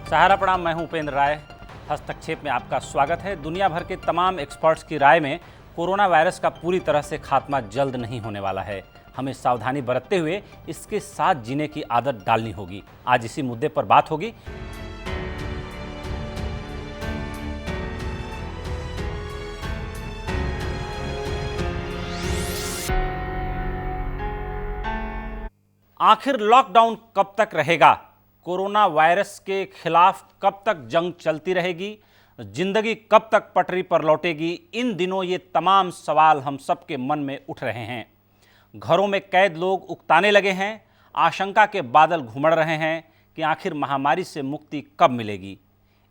सहारा प्रणाम, मैं हूं उपेंद्र राय। हस्तक्षेप में आपका स्वागत है। दुनिया भर के तमाम एक्सपर्ट्स की राय में कोरोना वायरस का पूरी तरह से खात्मा जल्द नहीं होने वाला है। हमें सावधानी बरतते हुए इसके साथ जीने की आदत डालनी होगी। आज इसी मुद्दे पर बात होगी। आखिर लॉकडाउन कब तक रहेगा? कोरोना वायरस के खिलाफ कब तक जंग चलती रहेगी? जिंदगी कब तक पटरी पर लौटेगी? इन दिनों ये तमाम सवाल हम सबके मन में उठ रहे हैं। घरों में कैद लोग उकताने लगे हैं। आशंका के बादल घुमड़ रहे हैं कि आखिर महामारी से मुक्ति कब मिलेगी।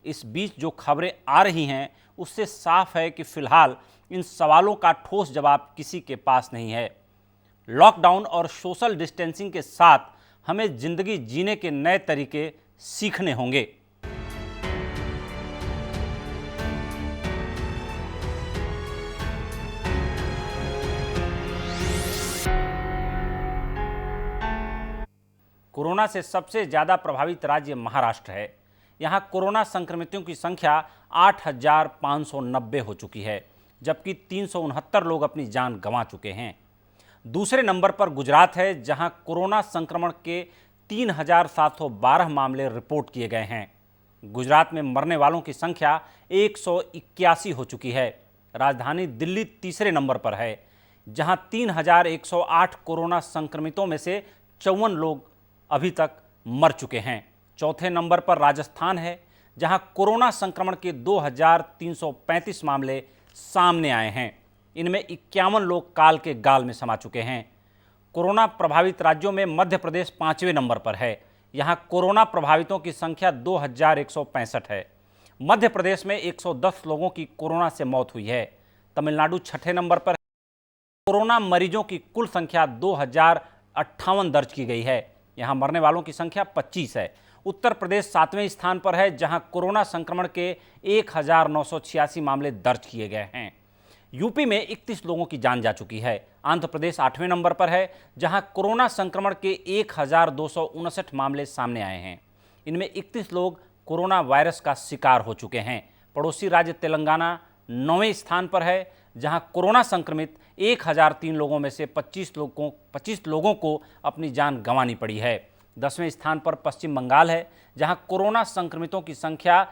इस बीच जो खबरें आ रही हैं उससे साफ है कि फिलहाल इन सवालों का ठोस जवाब किसी के पास नहीं है। लॉकडाउन और सोशल डिस्टेंसिंग के साथ हमें जिंदगी जीने के नए तरीके सीखने होंगे। कोरोना से सबसे ज़्यादा प्रभावित राज्य महाराष्ट्र है। यहाँ कोरोना संक्रमितों की संख्या 8,590 हो चुकी है, जबकि 369 लोग अपनी जान गंवा चुके हैं। दूसरे नंबर पर गुजरात है, जहां कोरोना संक्रमण के 3,712 मामले रिपोर्ट किए गए हैं। गुजरात में मरने वालों की संख्या 181 हो चुकी है। राजधानी दिल्ली तीसरे नंबर पर है, जहां 3,108 कोरोना संक्रमितों में से 54 लोग अभी तक मर चुके हैं। चौथे नंबर पर राजस्थान है, जहां कोरोना संक्रमण के 2,335 मामले सामने आए हैं। इनमें 51 लोग काल के गाल में समा चुके हैं। कोरोना प्रभावित राज्यों में मध्य प्रदेश 5वें नंबर पर है। यहां कोरोना प्रभावितों की संख्या 2,165 है। मध्य प्रदेश में 110 लोगों की कोरोना से मौत हुई है। तमिलनाडु 6ठे नंबर पर है। कोरोना मरीजों की कुल संख्या 2,058 दर्ज की गई है। यहां मरने वालों की संख्या 25 है। उत्तर प्रदेश 7वें स्थान पर है, जहां कोरोना संक्रमण के 1,986 मामले दर्ज किए गए हैं। यूपी में 31 लोगों की जान जा चुकी है। आंध्र प्रदेश 8वें नंबर पर है, जहां कोरोना संक्रमण के 1,259 मामले सामने आए हैं। इनमें 31 लोग कोरोना वायरस का शिकार हो चुके हैं। पड़ोसी राज्य तेलंगाना 9वें स्थान पर है, जहां कोरोना संक्रमित 1,003 लोगों में से 25 लोगों को अपनी जान गंवानी पड़ी है। 10वें स्थान पर पश्चिम बंगाल है, जहां कोरोना संक्रमितों की संख्या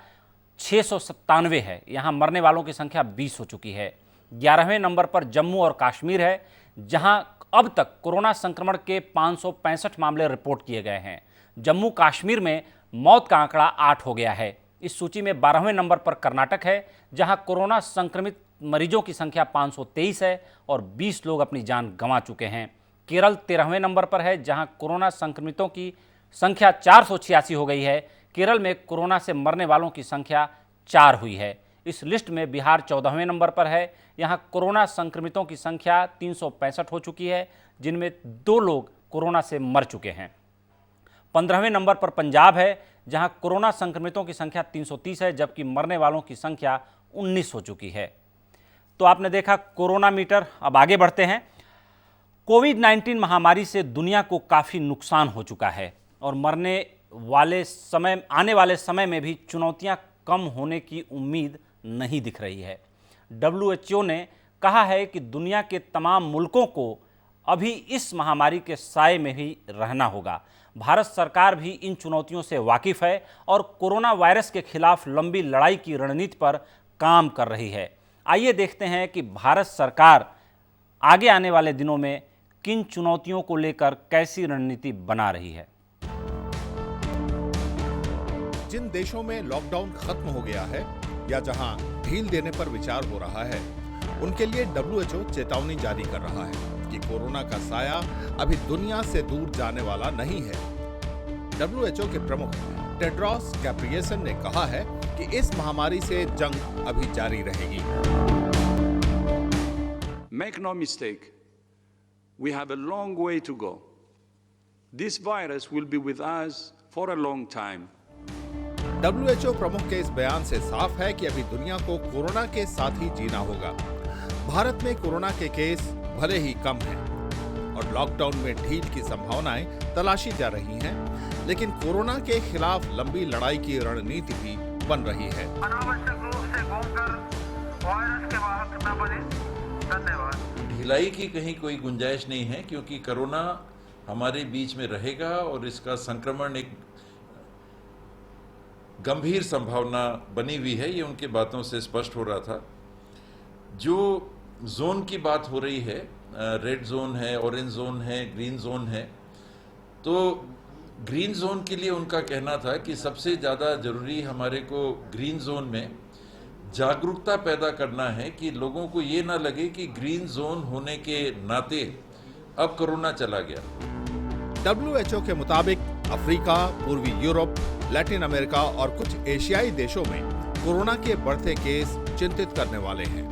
697 है। यहां मरने वालों की संख्या 20 हो चुकी है। 11वें नंबर पर जम्मू और कश्मीर है, जहां अब तक कोरोना संक्रमण के 565 मामले रिपोर्ट किए गए हैं। जम्मू कश्मीर में मौत का आंकड़ा 8 हो गया है। इस सूची में 12वें नंबर पर कर्नाटक है, जहां कोरोना संक्रमित मरीजों की संख्या 523 है और 20 लोग अपनी जान गंवा चुके हैं। केरल 13वें नंबर पर है, जहां कोरोना संक्रमितों की संख्या 486 हो गई है। केरल में कोरोना से मरने वालों की संख्या 4 हुई है। इस लिस्ट में बिहार 14वें नंबर पर है। यहाँ कोरोना संक्रमितों की संख्या 365 हो चुकी है, जिनमें 2 लोग कोरोना से मर चुके हैं। 15वें नंबर पर पंजाब है, जहाँ कोरोना संक्रमितों की संख्या 330 है, जबकि मरने वालों की संख्या 19 हो चुकी है। तो आपने देखा कोरोना मीटर। अब आगे बढ़ते हैं। कोविड-19 महामारी से दुनिया को काफ़ी नुकसान हो चुका है और आने वाले समय में भी चुनौतियाँ कम होने की उम्मीद नहीं दिख रही है। WHO ने कहा है कि दुनिया के तमाम मुल्कों को अभी इस महामारी के साए में ही रहना होगा। भारत सरकार भी इन चुनौतियों से वाकिफ है और कोरोना वायरस के खिलाफ लंबी लड़ाई की रणनीति पर काम कर रही है। आइए देखते हैं कि भारत सरकार आगे आने वाले दिनों में किन चुनौतियों को लेकर कैसी रणनीति बना रही है। जिन देशों में लॉकडाउन खत्म हो गया है या जहां ढील देने पर विचार हो रहा है, उनके लिए WHO चेतावनी जारी कर रहा है कि कोरोना का साया अभी दुनिया से दूर जाने वाला नहीं है। WHO के प्रमुख टेड्रोस गैब्रियेसन ने कहा है कि इस महामारी से जंग अभी जारी रहेगी। Make no mistake, we have a long way to go. This virus will be with us for a long time. WHO प्रमुख के इस बयान से साफ है कि अभी दुनिया को कोरोना के साथ ही जीना होगा। भारत में कोरोना के केस भले ही कम हैं और लॉकडाउन में ढील की संभावनाएं तलाशी जा रही हैं, लेकिन कोरोना के खिलाफ लंबी लड़ाई की रणनीति भी बन रही है। अनावश्यक रूप से घूमकर वायरस के वाहक न बने। धन्यवाद। ढिलाई की कहीं कोई गुंजाइश नहीं है, क्योंकि कोरोना हमारे बीच में रहेगा और इसका संक्रमण एक गंभीर संभावना बनी हुई है। ये उनकी बातों से स्पष्ट हो रहा था। जो जोन की बात हो रही है, रेड जोन है, ऑरेंज जोन है, ग्रीन जोन है, तो ग्रीन जोन के लिए उनका कहना था कि सबसे ज़्यादा जरूरी हमारे को ग्रीन जोन में जागरूकता पैदा करना है कि लोगों को ये ना लगे कि ग्रीन जोन होने के नाते अब कोरोना चला गया। WHO के मुताबिक अफ्रीका, पूर्वी यूरोप, लैटिन अमेरिका और कुछ एशियाई देशों में कोरोना के बढ़ते केस चिंतित करने वाले हैं।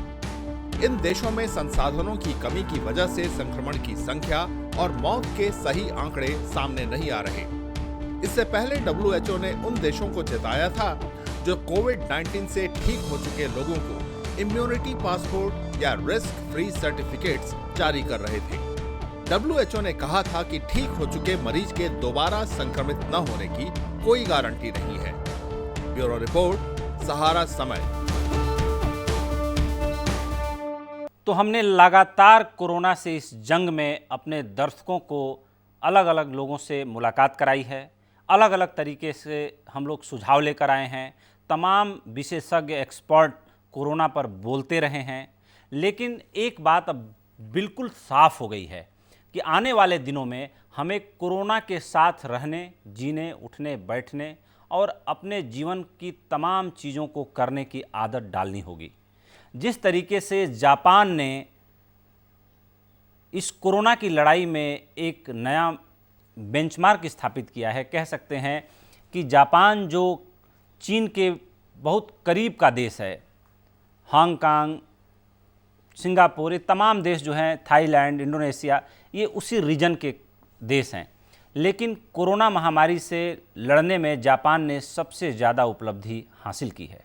इन देशों में संसाधनों की कमी की वजह से संक्रमण की संख्या और मौत के सही आंकड़े सामने नहीं आ रहे। इससे पहले WHO ने उन देशों को चेताया था जो कोविड-19 से ठीक हो चुके लोगों को इम्यूनिटी पासपोर्ट या रिस्क फ्री सर्टिफिकेट्स जारी कर रहे थे। WHO ने कहा था कि ठीक हो चुके मरीज के दोबारा संक्रमित न होने की कोई गारंटी नहीं है। ब्यूरो रिपोर्ट, सहारा समय। तो हमने लगातार कोरोना से इस जंग में अपने दर्शकों को अलग अलग लोगों से मुलाकात कराई है। अलग अलग तरीके से हम लोग सुझाव लेकर आए हैं। तमाम विशेषज्ञ एक्सपर्ट कोरोना पर बोलते रहे हैं। लेकिन एक बात अब बिल्कुल साफ हो गई है कि आने वाले दिनों में हमें कोरोना के साथ रहने, जीने, उठने, बैठने और अपने जीवन की तमाम चीज़ों को करने की आदत डालनी होगी। जिस तरीके से जापान ने इस कोरोना की लड़ाई में एक नया बेंचमार्क स्थापित किया है, कह सकते हैं कि जापान जो चीन के बहुत करीब का देश है, हांगकांग, सिंगापुर, ये तमाम देश जो हैं, थाईलैंड, इंडोनेशिया, ये उसी रीजन के देश हैं। लेकिन कोरोना महामारी से लड़ने में जापान ने सबसे ज़्यादा उपलब्धि हासिल की है।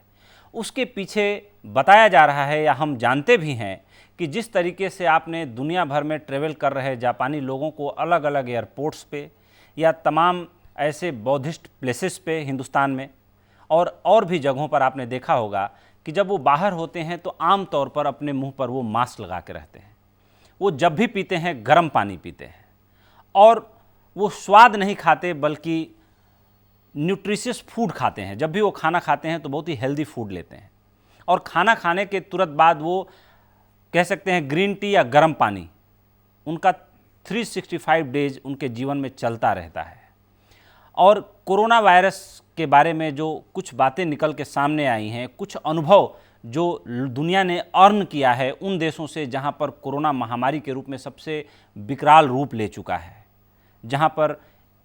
उसके पीछे बताया जा रहा है, या हम जानते भी हैं, कि जिस तरीके से आपने दुनिया भर में ट्रेवल कर रहे जापानी लोगों को अलग अलग एयरपोर्ट्स पे या तमाम ऐसे बौद्धिस्ट प्लेसेस पे हिंदुस्तान में और भी जगहों पर आपने देखा होगा कि जब वो बाहर होते हैं तो आम तौर पर अपने मुंह पर वो मास्क लगा के रहते हैं। वो जब भी पीते हैं गर्म पानी पीते हैं और वो स्वाद नहीं खाते बल्कि न्यूट्रिशियस फूड खाते हैं। जब भी वो खाना खाते हैं तो बहुत ही हेल्दी फूड लेते हैं और खाना खाने के तुरंत बाद वो कह सकते हैं ग्रीन टी या गर्म पानी उनका 365 डेज उनके जीवन में चलता रहता है। और कोरोना वायरस के बारे में जो कुछ बातें निकल के सामने आई हैं, कुछ अनुभव जो दुनिया ने अर्न किया है उन देशों से जहां पर कोरोना महामारी के रूप में सबसे विकराल रूप ले चुका है, जहां पर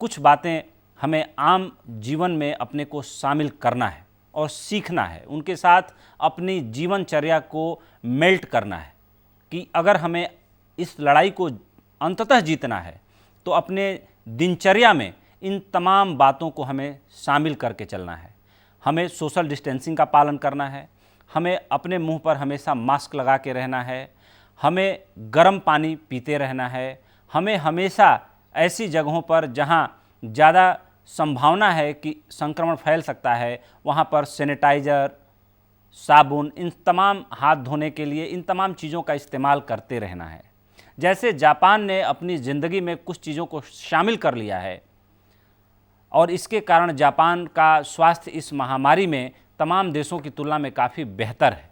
कुछ बातें हमें आम जीवन में अपने को शामिल करना है और सीखना है, उनके साथ अपनी जीवनचर्या को मेल्ट करना है कि अगर हमें इस लड़ाई को अंततः जीतना है तो अपने दिनचर्या में इन तमाम बातों को हमें शामिल करके चलना है। हमें सोशल डिस्टेंसिंग का पालन करना है, हमें अपने मुंह पर हमेशा मास्क लगा के रहना है, हमें गर्म पानी पीते रहना है, हमें हमेशा ऐसी जगहों पर जहां ज़्यादा संभावना है कि संक्रमण फैल सकता है वहां पर सैनिटाइज़र, साबुन, इन तमाम हाथ धोने के लिए इन तमाम चीज़ों का इस्तेमाल करते रहना है। जैसे जापान ने अपनी ज़िंदगी में कुछ चीज़ों को शामिल कर लिया है और इसके कारण जापान का स्वास्थ्य इस महामारी में तमाम देशों की तुलना में काफ़ी बेहतर है,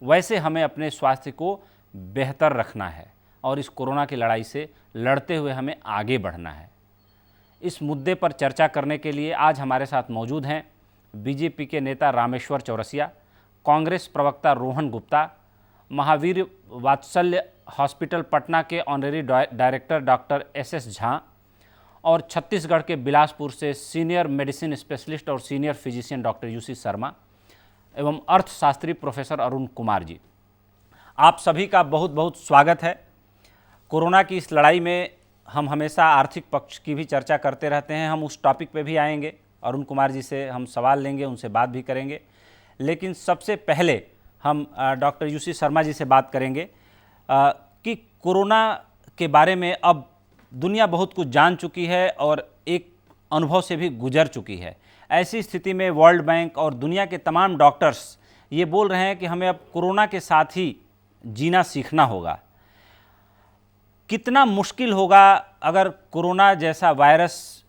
वैसे हमें अपने स्वास्थ्य को बेहतर रखना है और इस कोरोना की लड़ाई से लड़ते हुए हमें आगे बढ़ना है। इस मुद्दे पर चर्चा करने के लिए आज हमारे साथ मौजूद हैं बीजेपी के नेता रामेश्वर चौरसिया, कांग्रेस प्रवक्ता रोहन गुप्ता, महावीर वात्सल्य हॉस्पिटल पटना के honorary director doctor SS Jha और छत्तीसगढ़ के बिलासपुर से सीनियर मेडिसिन स्पेशलिस्ट और senior physician doctor UC Sharma एवं अर्थशास्त्री प्रोफेसर अरुण कुमार जी। आप सभी का बहुत बहुत स्वागत है। कोरोना की इस लड़ाई में हम हमेशा आर्थिक पक्ष की भी चर्चा करते रहते हैं, हम उस टॉपिक पे भी आएंगे, अरुण कुमार जी से हम सवाल लेंगे, उनसे बात भी करेंगे। लेकिन सबसे पहले हम डॉक्टर UC शर्मा जी से बात करेंगे कि कोरोना के बारे में अब दुनिया बहुत कुछ जान चुकी है और एक अनुभव से भी गुजर चुकी है। ऐसी स्थिति में वर्ल्ड बैंक और दुनिया के तमाम डॉक्टर्स ये बोल रहे हैं कि हमें अब कोरोना के साथ ही जीना सीखना होगा। कितना मुश्किल होगा अगर कोरोना जैसा वायरस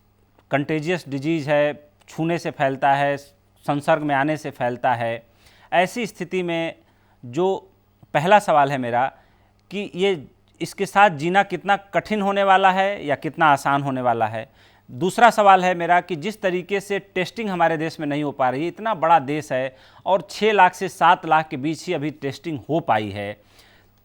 कंटेजियस डिजीज़ है, छूने से फैलता है, संसर्ग में आने से फैलता है। ऐसी स्थिति में जो पहला सवाल है मेरा कि ये इसके साथ जीना कितना कठिन होने वाला है या कितना आसान होने वाला है। दूसरा सवाल है मेरा कि जिस तरीके से टेस्टिंग हमारे देश में नहीं हो पा रही, इतना बड़ा देश है और 6 लाख से 7 लाख के बीच ही अभी टेस्टिंग हो पाई है,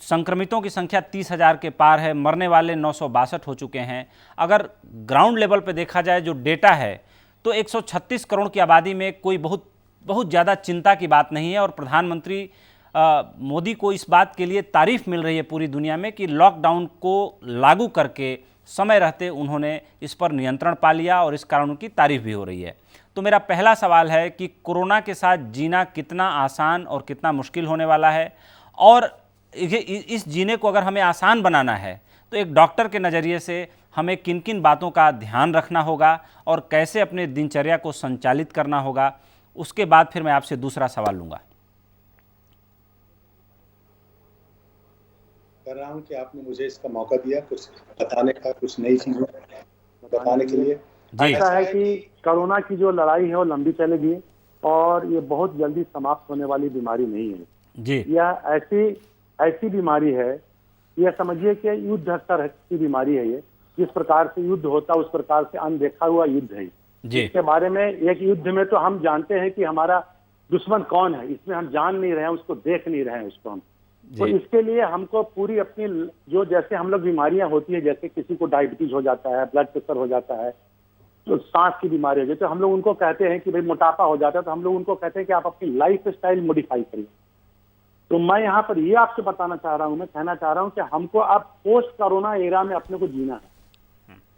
संक्रमितों की संख्या 30,000 के पार है, मरने वाले 962 हो चुके हैं। अगर ग्राउंड लेवल पे देखा जाए जो डेटा है तो 136 करोड़ की आबादी में कोई बहुत ज़्यादा चिंता की बात नहीं है। और प्रधानमंत्री मोदी को इस बात के लिए तारीफ मिल रही है पूरी दुनिया में कि लॉकडाउन को लागू करके समय रहते उन्होंने इस पर नियंत्रण पा लिया और इस कारण उनकी तारीफ भी हो रही है। तो मेरा पहला सवाल है कि कोरोना के साथ जीना कितना आसान और कितना मुश्किल होने वाला है, और इस जीने को अगर हमें आसान बनाना है तो एक डॉक्टर के नज़रिए से हमें किन किन बातों का ध्यान रखना होगा और कैसे अपने दिनचर्या को संचालित करना होगा। उसके बाद फिर मैं आपसे दूसरा सवाल लूँगा। कर रहा हूं कि आपने मुझे इसका मौका दिया कुछ बताने का, कुछ नई चीजें बताने के लिए। ऐसा है कि कोरोना की जो लड़ाई है वो लंबी चलेगी और ये बहुत जल्दी समाप्त होने वाली बीमारी नहीं है जी। यह ऐसी बीमारी है, यह समझिए कि युद्ध स्तर की बीमारी है। ये जिस प्रकार से युद्ध होता है उस प्रकार से अनदेखा हुआ युद्ध है जी। इसके बारे में एक युद्ध में तो हम जानते हैं कि हमारा दुश्मन कौन है, इसमें हम जान नहीं रहे हैं, उसको देख नहीं रहे हैं उसको हम। तो इसके लिए हमको पूरी अपनी जो जैसे हम लोग बीमारियां होती है, जैसे किसी को डायबिटीज हो जाता है, ब्लड प्रेशर हो जाता है, तो सांस की बीमारी हो जाती है, तो हम लोग उनको कहते हैं कि भाई मोटापा हो जाता है, तो हम लोग उनको कहते हैं कि आप अपनी लाइफ स्टाइल मॉडिफाई करिए। तो मैं यहाँ पर ये आपसे बताना चाह रहा हूँ, मैं कहना चाह रहा हूँ कि हमको अब पोस्ट कोरोना एरा में अपने को जीना है।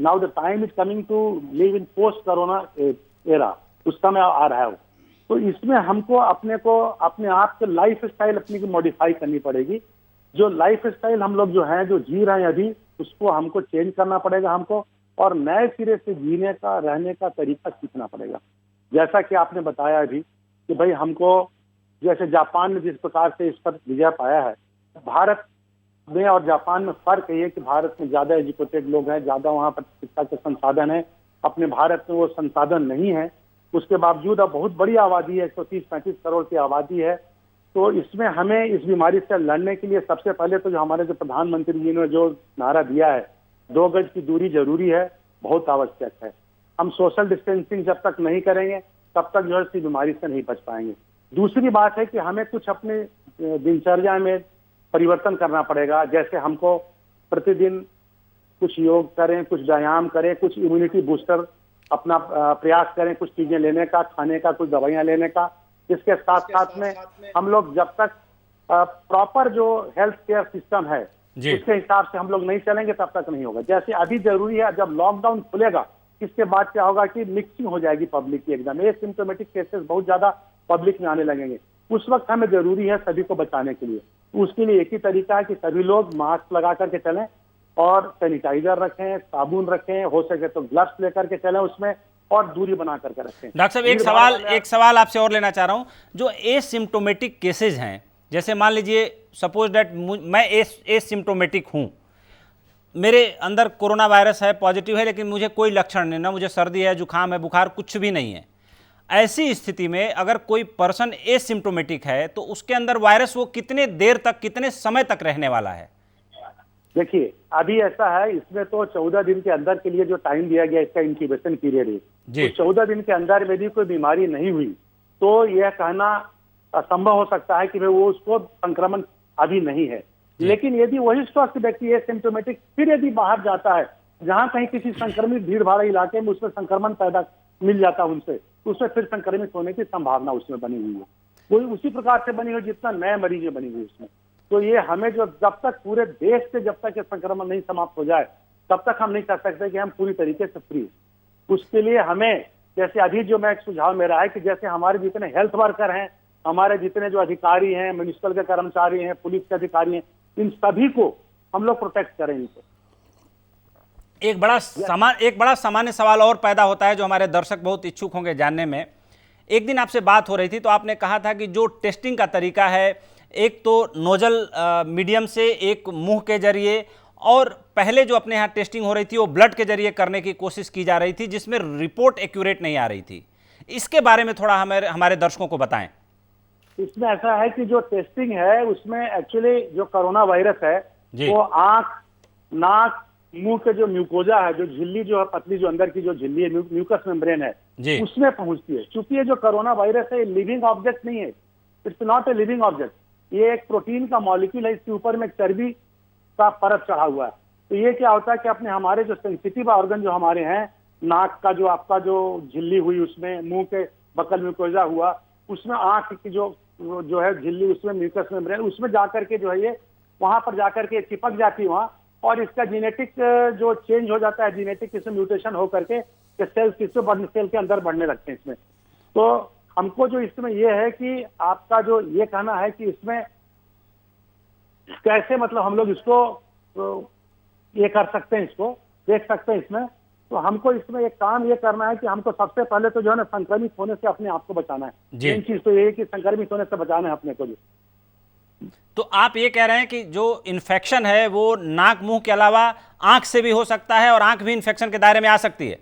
Now the time is coming to live in post corona era, उस समय आ रहा है। तो इसमें हमको अपने आप के लाइफ स्टाइल अपनी की मॉडिफाई करनी पड़ेगी। जो लाइफ स्टाइल हम लोग जो है जो जी रहे हैं अभी, उसको हमको चेंज करना पड़ेगा हमको, और नए सिरे से जीने का रहने का तरीका सीखना पड़ेगा। जैसा कि आपने बताया अभी कि भाई हमको जैसे जापान में जिस प्रकार से इस पर विजय पाया है, भारत में और जापान में फर्क है कि भारत में ज्यादा एजुकेटेड लोग हैं, ज्यादा वहाँ पर शिक्षा के संसाधन है। अपने भारत में वो संसाधन नहीं है, उसके बावजूद अब बहुत बड़ी आबादी है, 130-135 करोड़ की आबादी है। तो इसमें हमें इस बीमारी से लड़ने के लिए सबसे पहले तो जो हमारे जो प्रधानमंत्री जी ने जो नारा दिया है, 2 गज की दूरी जरूरी है, बहुत आवश्यक है। हम सोशल डिस्टेंसिंग जब तक नहीं करेंगे तब तक जो है इस बीमारी से नहीं बच पाएंगे। दूसरी बात है कि हमें कुछ अपने दिनचर्या में परिवर्तन करना पड़ेगा। जैसे हमको प्रतिदिन कुछ योग करें, कुछ व्यायाम करें, कुछ इम्यूनिटी बूस्टर अपना प्रयास करें, कुछ चीजें लेने का, खाने का, कुछ दवाइयां लेने का। इसके साथ साथ में हम लोग जब तक प्रॉपर जो हेल्थ केयर सिस्टम है उसके हिसाब से हम लोग नहीं चलेंगे तब तक नहीं होगा। जैसे अभी जरूरी है, जब लॉकडाउन खुलेगा इसके बाद क्या होगा कि मिक्सिंग हो जाएगी पब्लिक की, एकदम एसिम्प्टोमेटिक केसेस बहुत ज्यादा पब्लिक में आने लगेंगे। उस वक्त हमें जरूरी है सभी को बचाने के लिए, उसके लिए एक ही तरीका है कि सभी लोग मास्क लगा करके चलें और सैनिटाइजर रखें, साबुन रखें, हो सके तो ग्लव्स लेकर के चलें उसमें, और दूरी बना करके रखें। डॉक्टर साहब एक सवाल आपसे और लेना चाह रहा हूं। जो एसिम्प्टोमेटिक केसेज हैं, जैसे मान लीजिए सपोज दैट मैं एसिम्प्टोमेटिक हूं, मेरे अंदर कोरोना वायरस है, पॉजिटिव है, लेकिन मुझे कोई लक्षण नहीं, ना मुझे सर्दी है, जुकाम है, बुखार कुछ भी नहीं है। ऐसी स्थिति में अगर कोई पर्सन एसिम्प्टोमेटिक है तो उसके अंदर वायरस वो कितने देर तक, कितने समय तक रहने वाला है? देखिए अभी ऐसा है, इसमें तो 14 दिन के अंदर के लिए जो टाइम दिया गया इसका इंक्यूबेशन पीरियड है, तो 14 दिन के अंदर यदि कोई बीमारी नहीं हुई तो यह कहना असंभव हो सकता है कि भाई वो उसको संक्रमण अभी नहीं है। लेकिन यदि वही स्वस्थ व्यक्ति एसिम्प्टोमेटिक फिर यदि बाहर जाता है, जहां कहीं किसी संक्रमित भीड़ भाड़ इलाके में उसमें संक्रमण पैदा मिल जाता है उनसे, तो उसमें फिर संक्रमित होने की संभावना उसमें बनी हुई है, कोई उसी प्रकार से बनी हुई जितना नए मरीज बनी हुई उसमें। तो ये हमें जो जब तक पूरे देश से जब तक ये संक्रमण नहीं समाप्त हो जाए तब तक हम नहीं कह सकते कि हम पूरी तरीके से फ्री। उसके लिए हमें जैसे अभी जो मैं एक सुझाव मेरा है कि जैसे हमारे जितने हेल्थ वर्कर हैं, हमारे जितने जो अधिकारी हैं, म्युनिसिपल के कर्मचारी हैं, पुलिस के अधिकारी हैं, इन सभी को हम लोग प्रोटेक्ट करें इनको। एक बड़ा सामान्य सवाल और पैदा होता है जो हमारे दर्शक बहुत इच्छुक होंगे जानने में। एक दिन आपसे बात हो रही थी तो आपने कहा था कि जो टेस्टिंग का तरीका है, एक तो नोजल मीडियम से, एक मुंह के जरिए, और पहले जो अपने यहाँ टेस्टिंग हो रही थी वो ब्लड के जरिए करने की कोशिश की जा रही थी, जिसमें रिपोर्ट एक्यूरेट नहीं आ रही थी। इसके बारे में थोड़ा हमारे दर्शकों को बताएं। इसमें ऐसा है कि जो टेस्टिंग है उसमें एक्चुअली जो कोरोना वायरस है वो आंख, नाक, मुंह के जो म्यूकोजा है, जो झिल्ली जो है पतली, जो अंदर की जो झिल्ली है, म्यूकस मेम्ब्रेन है, उसमें पहुंचती है। क्योंकि ये जो कोरोना वायरस है लिविंग ऑब्जेक्ट नहीं है, it's not a living object, ये एक प्रोटीन का मॉलिक्यूल है, इसके ऊपर में एक चर्बी का परत चढ़ा हुआ है। तो ये क्या होता है कि अपने हमारे जो सेंसिटिव ऑर्गन जो हमारे हैं, नाक का जो आपका जो झिल्ली हुई उसमें, मुंह के बकल म्यूकोजा हुआ उसमें, आंख की जो है झिल्ली उसमें म्यूकस मेम्ब्रेन, उसमें जाकर के जो है ये वहां पर जाकर के चिपक जाती है वहां, और इसका जेनेटिक जो चेंज हो जाता है, जेनेटिक इसमें म्यूटेशन हो करके सेल्स सेल के अंदर बढ़ने लगते हैं इसमें। तो हमको जो इसमें ये है कि आपका जो ये कहना है कि इसमें कैसे मतलब हम लोग इसको ये कर सकते हैं, इसको देख सकते हैं इसमें। तो हमको इसमें एक काम ये करना है कि हमको सबसे पहले तो जो है ना संक्रमित होने से अपने आप को बचाना है। मेन चीज तो ये है कि संक्रमित होने से बचाना है अपने को। तो आप ये कह रहे हैं कि जो इन्फेक्शन है वो नाक मुंह के अलावा आंख से भी हो सकता है, और आंख भी इन्फेक्शन के दायरे में आ सकती है?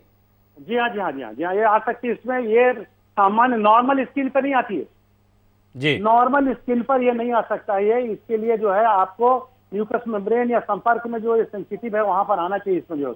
जी हाँ, जी हाँ, जी हाँ, जी हाँ, ये आ सकती है। इसमें ये सामान्य नॉर्मल स्किन पर नहीं आती है जी, नॉर्मल स्किन पर ये नहीं आ सकता है। ये इसके लिए जो है आपको म्यूकस मेम्ब्रेन या संपर्क में जो सेंसिटिव है वहां पर आना चाहिए। इसमें जो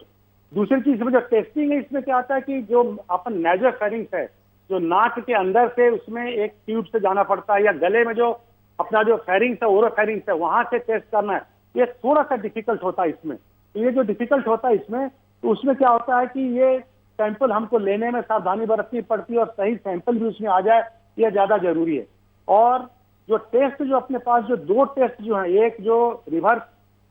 दूसरी चीज में जो टेस्टिंग है, इसमें क्या आता है कि जो अपन नेजोफेरिंक्स है, जो नाक के अंदर से उसमें एक ट्यूब से जाना पड़ता है, या गले में जो अपना जो फेरिंग्स है, ओरोफेरिंग्स है, वहां से टेस्ट करना है, ये थोड़ा सा डिफिकल्ट होता है इसमें। तो ये जो डिफिकल्ट होता है इसमें, तो उसमें क्या होता है कि ये सैंपल हमको लेने में सावधानी बरतनी पड़ती है, और सही सैंपल भी उसमें आ जाए, ये ज्यादा जरूरी है। और जो टेस्ट जो अपने पास जो दो टेस्ट जो है, एक जो रिवर्स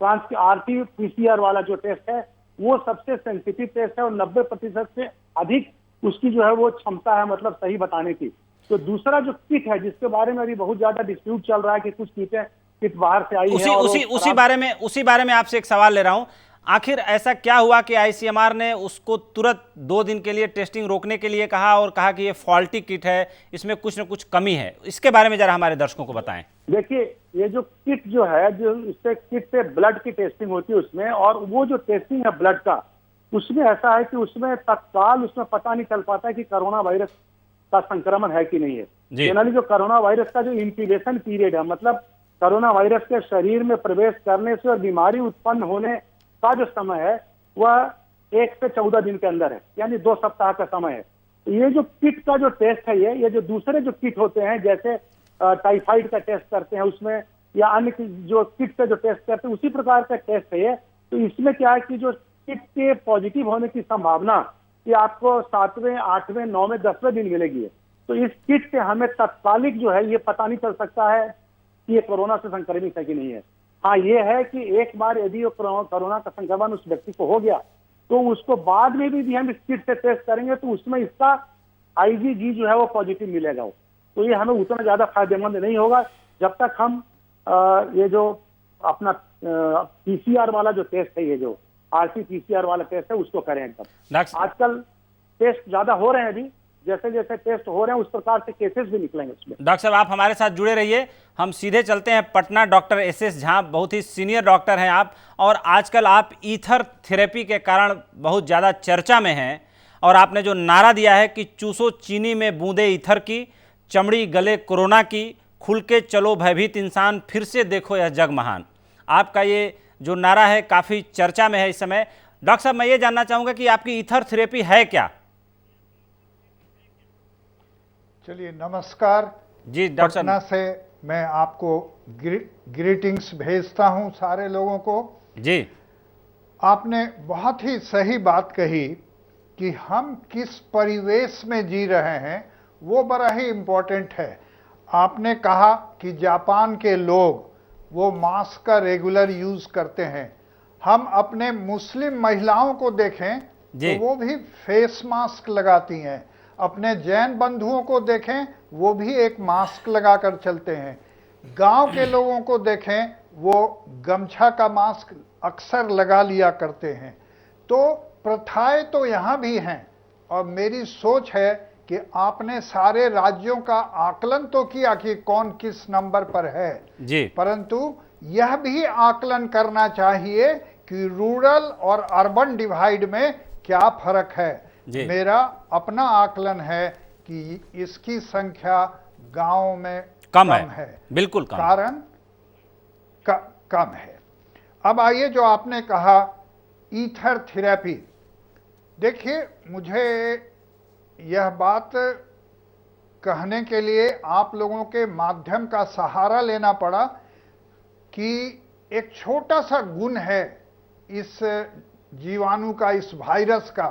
RT-PCR वाला जो टेस्ट है वो सबसे सेंसिटिव टेस्ट है, और 90% से अधिक उसकी जो है वो क्षमता है मतलब सही बताने की। तो दूसरा जो किट है, जिसके बारे में अभी बहुत ज्यादा डिस्प्यूट चल रहा है कि कुछ किट बाहर से आई है, उसी बारे में आपसे एक सवाल ले रहा हूं। आखिर ऐसा क्या हुआ कि ICMR ने उसको तुरंत 2 दिन के लिए टेस्टिंग रोकने के लिए कहा, और कहा कि ये फॉल्टी किट है, इसमें कुछ न कुछ कमी है? इसके बारे में जरा हमारे दर्शकों को बताएं। देखिए, ये जो किट जो है, जो इससे किट से ब्लड की टेस्टिंग होती है उसमें, और वो जो टेस्टिंग है ब्लड का, उसमें ऐसा है कि उसमें तत्काल उसमें पता नहीं चल पाता है कि कोरोना वायरस का संक्रमण है कि नहीं है। जनरली जो कोरोना वायरस का जो इंक्यूबेशन पीरियड है, मतलब कोरोना वायरस के शरीर में प्रवेश करने से और बीमारी उत्पन्न होने का जो समय है वह 1 से 14 दिन के अंदर है, यानी 2 सप्ताह का समय है। तो ये जो किट का जो टेस्ट है, ये जो दूसरे जो किट होते हैं, जैसे टाइफाइड का टेस्ट करते हैं उसमें, या अन्य जो किट से जो टेस्ट करते हैं, उसी प्रकार का टेस्ट है ये। तो इसमें क्या है कि जो किट के पॉजिटिव होने की संभावना ये आपको 7वें, 8वें, 9वें, 10वें दिन मिलेगी। तो इस किट से हमें तत्कालिक जो है ये पता नहीं चल सकता है कि ये कोरोना से संक्रमित है कि नहीं है। हाँ, ये है कि एक बार यदि कोरोना का संक्रमण उस व्यक्ति को हो गया, तो उसको बाद में भी हम इस किट से टेस्ट करेंगे तो उसमें इसका IgG जो है वो पॉजिटिव मिलेगा। तो ये हमें उतना ज्यादा फायदेमंद नहीं होगा जब तक हम ये जो अपना PCR वाला जो टेस्ट है, ये जो RT-PCR वाला टेस्ट है, उसको करें एकदम। आजकल टेस्ट ज्यादा हो रहे हैं, अभी जैसे जैसे टेस्ट हो रहे हैं उस प्रकार से केसेस भी निकलेंगे उसमें। डॉक्टर साहब, आप हमारे साथ जुड़े रहिए। हम सीधे चलते हैं पटना। डॉक्टर SS झा, बहुत ही सीनियर डॉक्टर हैं आप, और आजकल आप ईथर थेरेपी के कारण बहुत ज़्यादा चर्चा में हैं, और आपने जो नारा दिया है कि चूसो चीनी में बूंदे ईथर की, चमड़ी गले कोरोना की, खुल के चलो भयभीत इंसान, फिर से देखो यह जग महान। आपका ये जो नारा है काफ़ी चर्चा में है इस समय। डॉक्टर साहब, मैं ये जानना चाहूँगा कि आपकी ईथर थेरेपी है क्या? चलिए, नमस्कार जी डॉक्टर। पटना से मैं आपको ग्रीटिंग्स भेजता हूं सारे लोगों को। जी, आपने बहुत ही सही बात कही कि हम किस परिवेश में जी रहे हैं वो बड़ा ही इम्पोर्टेंट है। आपने कहा कि जापान के लोग वो मास्क का रेगुलर यूज करते हैं। हम अपने मुस्लिम महिलाओं को देखें तो वो भी फेस मास्क लगाती हैं। अपने जैन बंधुओं को देखें, वो भी एक मास्क लगाकर चलते हैं। गांव के लोगों को देखें, वो गमछा का मास्क अक्सर लगा लिया करते हैं। तो प्रथाएं तो यहाँ भी हैं, और मेरी सोच है कि आपने सारे राज्यों का आकलन तो किया कि कौन किस नंबर पर है जी, परंतु यह भी आकलन करना चाहिए कि रूरल और अर्बन डिवाइड में क्या फर्क है। मेरा अपना आकलन है कि इसकी संख्या गांव में कम है, बिल्कुल कम, कारण कम है। अब आइए, जो आपने कहा ईथर थेरेपी, देखिए मुझे यह बात कहने के लिए आप लोगों के माध्यम का सहारा लेना पड़ा कि एक छोटा सा गुण है इस जीवाणु का, इस वायरस का,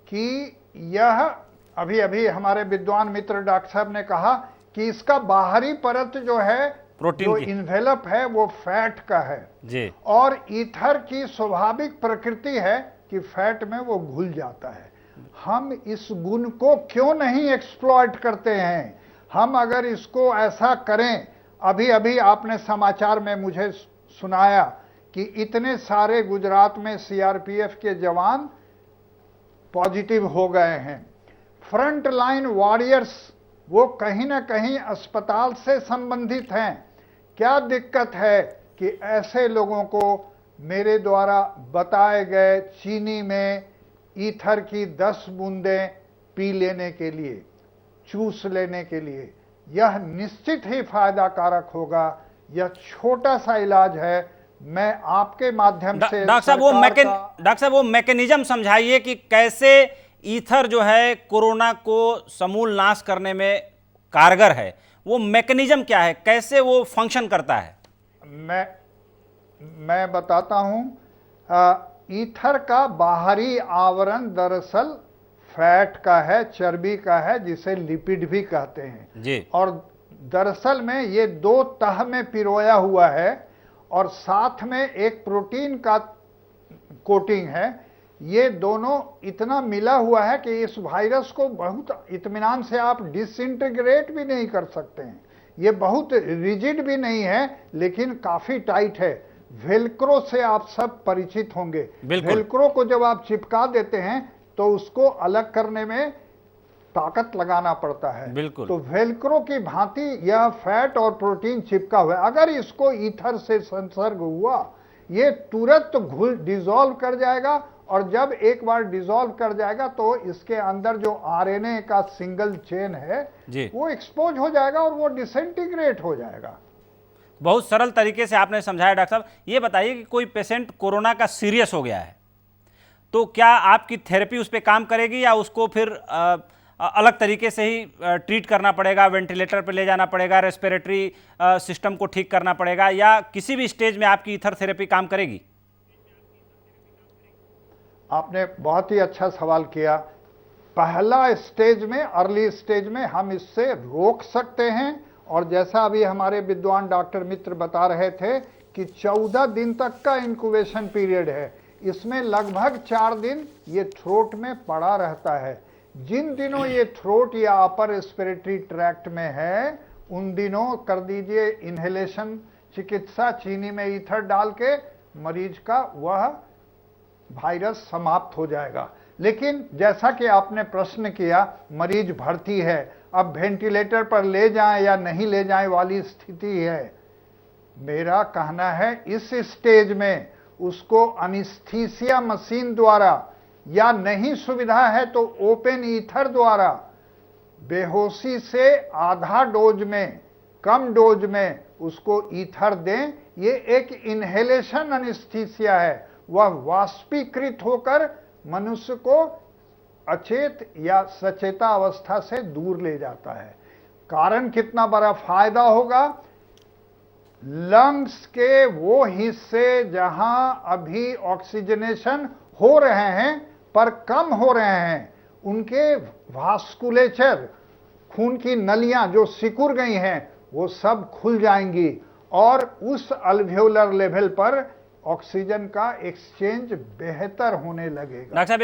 कि यह अभी अभी हमारे विद्वान मित्र डॉक्टर साहब ने कहा कि इसका बाहरी परत जो है, प्रोटीन जो की, इन्वेलप है, वो फैट का है जी, और ईथर की स्वाभाविक प्रकृति है कि फैट में वो घुल जाता है। हम इस गुण को क्यों नहीं एक्सप्लॉइट करते हैं? हम अगर इसको ऐसा करें, अभी अभी आपने समाचार में मुझे सुनाया कि इतने सारे गुजरात में सीआरपीएफ के जवान पॉजिटिव हो गए हैं। फ्रंट लाइन वॉरियर्स वो कहीं ना कहीं अस्पताल से संबंधित हैं। क्या दिक्कत है कि ऐसे लोगों को मेरे द्वारा बताए गए चीनी में ईथर की 10 बूंदें पी लेने के लिए, चूस लेने के लिए, यह निश्चित ही फायदा कारक होगा। यह छोटा सा इलाज है। मैं आपके माध्यम से डॉक्टर साहब वो मैकेनिज्म समझाइए कि कैसे ईथर जो है कोरोना को समूल नाश करने में कारगर है। वो मैकेनिज्म क्या है, कैसे वो फंक्शन करता है? मैं बताता हूं। ईथर का बाहरी आवरण दरअसल फैट का है, चर्बी का है, जिसे लिपिड भी कहते हैं जी। और दरअसल में ये 2 तह में पिरोया हुआ है और साथ में एक प्रोटीन का कोटिंग है। ये दोनों इतना मिला हुआ है कि इस वायरस को बहुत इत्मीनान से आप डिसइंटीग्रेट भी नहीं कर सकते हैं। ये बहुत रिजिड भी नहीं है, लेकिन काफी टाइट है। वेलक्रो से आप सब परिचित होंगे। वेलक्रो को जब आप चिपका देते हैं तो उसको अलग करने में ताकत लगाना पड़ता है। बिल्कुल। तो वेलक्रो की भांति यह फैट और प्रोटीन चिपका हुआ है। अगर इसको ईथर से संसर्ग हुआ, ये तुरंत घुल डिसॉल्व कर जाएगा और जब एक बार डिसॉल्व कर जाएगा तो इसके अंदर जो आरएनए का सिंगल चेन है वो एक्सपोज हो जाएगा और वो डिसइंटीग्रेट हो जाएगा। बहुत सरल तरीके से आपने समझाया। डॉक्टर साहब ये बताइए कि कोई पेशेंट कोरोना का सीरियस हो गया है तो क्या आपकी थेरेपी उस पर काम करेगी या उसको फिर अलग तरीके से ही ट्रीट करना पड़ेगा, वेंटिलेटर पे ले जाना पड़ेगा, रेस्पिरेटरी सिस्टम को ठीक करना पड़ेगा, या किसी भी स्टेज में आपकी ईथर थेरेपी काम करेगी? आपने बहुत ही अच्छा सवाल किया। पहला स्टेज में, अर्ली स्टेज में हम इससे रोक सकते हैं और जैसा अभी हमारे विद्वान डॉक्टर मित्र बता रहे थे कि 14 दिन तक का इंक्यूबेशन पीरियड है। इसमें लगभग 4 दिन ये थ्रोट में पड़ा रहता है। जिन दिनों ये थ्रोट या अपर रेस्पिरेटरी ट्रैक्ट में है उन दिनों कर दीजिए इन्हेलेशन चिकित्सा, चीनी में ईथर डाल के मरीज का वह वायरस समाप्त हो जाएगा। लेकिन जैसा कि आपने प्रश्न किया, मरीज भर्ती है, अब वेंटिलेटर पर ले जाएं या नहीं ले जाएं वाली स्थिति है। मेरा कहना है इस स्टेज में उसको एनेस्थीसिया मशीन द्वारा या नहीं सुविधा है तो ओपन ईथर द्वारा बेहोशी से आधा डोज में, कम डोज में उसको ईथर दें। ये एक इन्हेलेशन एनेस्थीसिया है, वह वाष्पीकृत होकर मनुष्य को अचेत या सचेता अवस्था से दूर ले जाता है। कारण कितना बड़ा फायदा होगा, लंग्स के वो हिस्से जहां अभी ऑक्सीजनेशन हो रहे हैं पर कम हो रहे हैं, उनके वास्कुलेचर, खून की नलियां जो सिकुड़ गई हैं वो सब खुल जाएंगी और उस अल्वेओलर लेवल पर ऑक्सीजन का एक्सचेंज बेहतर होने लगेगा। डॉक्टर साहब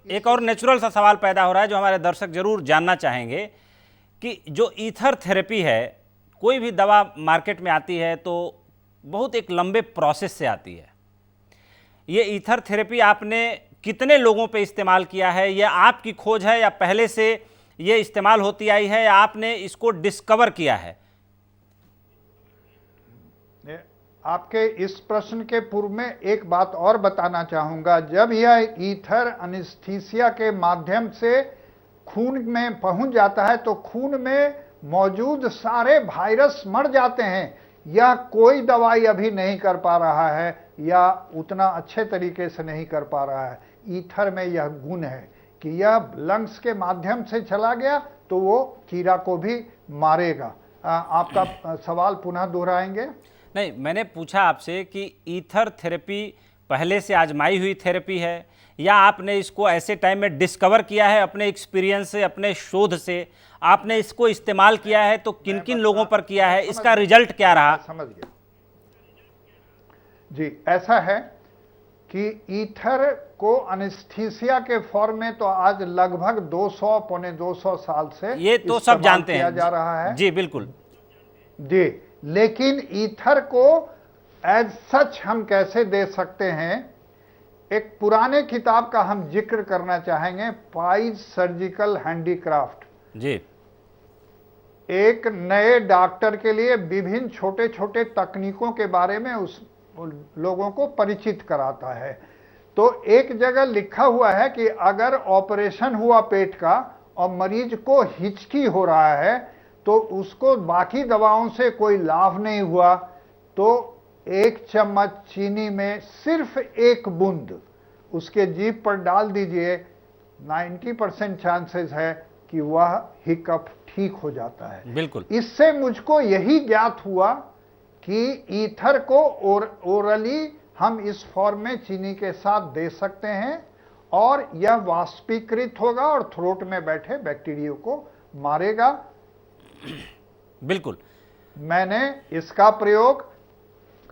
एक और नेचुरल सा सवाल पैदा हो रहा है जो हमारे दर्शक जरूर जानना चाहेंगे कि जो ईथर थेरेपी है, कोई भी दवा मार्केट में आती है तो बहुत एक लंबे प्रोसेस से आती है। ये ईथर थेरेपी आपने कितने लोगों पे इस्तेमाल किया है? यह आपकी खोज है या पहले से ये इस्तेमाल होती आई है या आपने इसको डिस्कवर किया है? आपके इस प्रश्न के पूर्व में एक बात और बताना चाहूंगा। जब यह ईथर एनेस्थीसिया के माध्यम से खून में पहुंच जाता है तो खून में मौजूद सारे वायरस मर जाते हैं। यह कोई दवाई अभी नहीं कर पा रहा है या उतना अच्छे तरीके से नहीं कर पा रहा है। ईथर में यह गुण है कि यह लंग्स के माध्यम से चला गया तो वो कीड़ा को भी मारेगा। आपका सवाल पुनः दोहराएंगे? नहीं, मैंने पूछा आपसे कि ईथर थेरेपी पहले से आजमाई हुई थेरेपी है या आपने इसको ऐसे टाइम में डिस्कवर किया है अपने एक्सपीरियंस से, अपने शोध से? आपने इसको इस्तेमाल किया है तो किन किन लोगों पर किया है, इसका रिजल्ट क्या रहा? समझ गया जी। ऐसा है कि ईथर को एनेस्थीसिया के फॉर्म में तो आज लगभग 200 पौने 200 साल से ये तो सब जानते हैं जा रहा है जी। बिल्कुल जी। लेकिन ईथर को एज सच हम कैसे दे सकते हैं? एक पुराने किताब का हम जिक्र करना चाहेंगे, पाइज सर्जिकल हैंडीक्राफ्ट जी। एक नए डॉक्टर के लिए विभिन्न छोटे छोटे तकनीकों के बारे में उस लोगों को परिचित कराता है। तो एक जगह लिखा हुआ है कि अगर ऑपरेशन हुआ पेट का और मरीज को हिचकी हो रहा है तो उसको बाकी दवाओं से कोई लाभ नहीं हुआ तो 1 चम्मच चीनी में सिर्फ 1 बूंद उसके जीभ पर डाल दीजिए, 90% चांसेस है कि वह हिकअप ठीक हो जाता है। बिल्कुल। इससे मुझको यही ज्ञात हुआ कि ईथर को ओरली हम इस फॉर्म में चीनी के साथ दे सकते हैं और यह वाष्पीकृत होगा और थ्रोट में बैठे बैक्टीरिया को मारेगा। बिल्कुल। मैंने इसका प्रयोग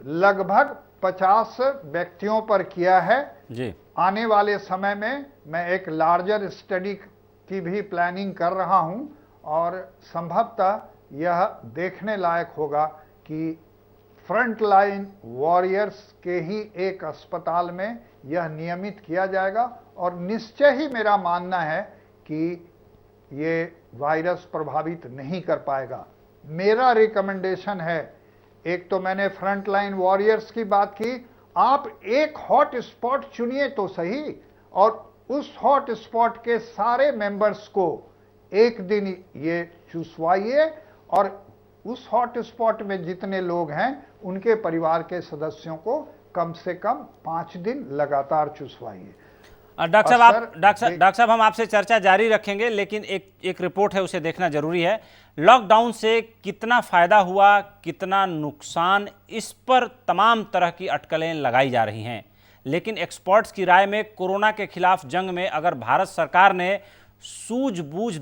लगभग 50 व्यक्तियों पर किया है जी। आने वाले समय में मैं एक लार्जर स्टडी की भी प्लानिंग कर रहा हूं और संभवतः यह देखने लायक होगा कि फ्रंट लाइन वॉरियर्स के ही एक अस्पताल में यह नियमित किया जाएगा और निश्चय ही मेरा मानना है कि ये वायरस प्रभावित नहीं कर पाएगा। मेरा रिकमेंडेशन है, एक तो मैंने फ्रंट लाइन वॉरियर्स की बात की, आप एक हॉट स्पॉट चुनिए तो सही और उस हॉट स्पॉट के सारे मेंबर्स को एक दिन ये चुसवाइए और उस हॉट स्पॉट में जितने लोग हैं उनके परिवार के सदस्यों को कम से कम 5 दिन लगातार चुसवाइए। डॉक्टर साहब हम आपसे चर्चा जारी रखेंगे, लेकिन एक रिपोर्ट है उसे देखना जरूरी है। लॉकडाउन से कितना फायदा हुआ, कितना नुकसान, इस पर तमाम तरह की अटकलें लगाई जा रही हैं। लेकिन एक्सपर्ट्स की राय में कोरोना के खिलाफ जंग में अगर भारत सरकार ने सूझबूझ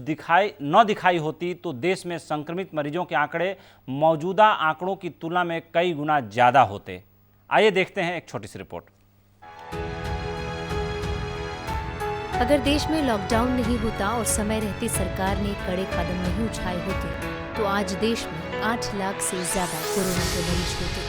न दिखाई होती तो देश में संक्रमित मरीजों के आंकड़े मौजूदा आंकड़ों की तुलना में कई गुना ज्यादा होते। आइए देखते हैं एक छोटी सी रिपोर्ट। अगर देश में लॉकडाउन नहीं होता और समय रहते सरकार ने कड़े कदम नहीं उठाए होते तो आज देश में 8 लाख से ज्यादा कोरोना के मरीज होते।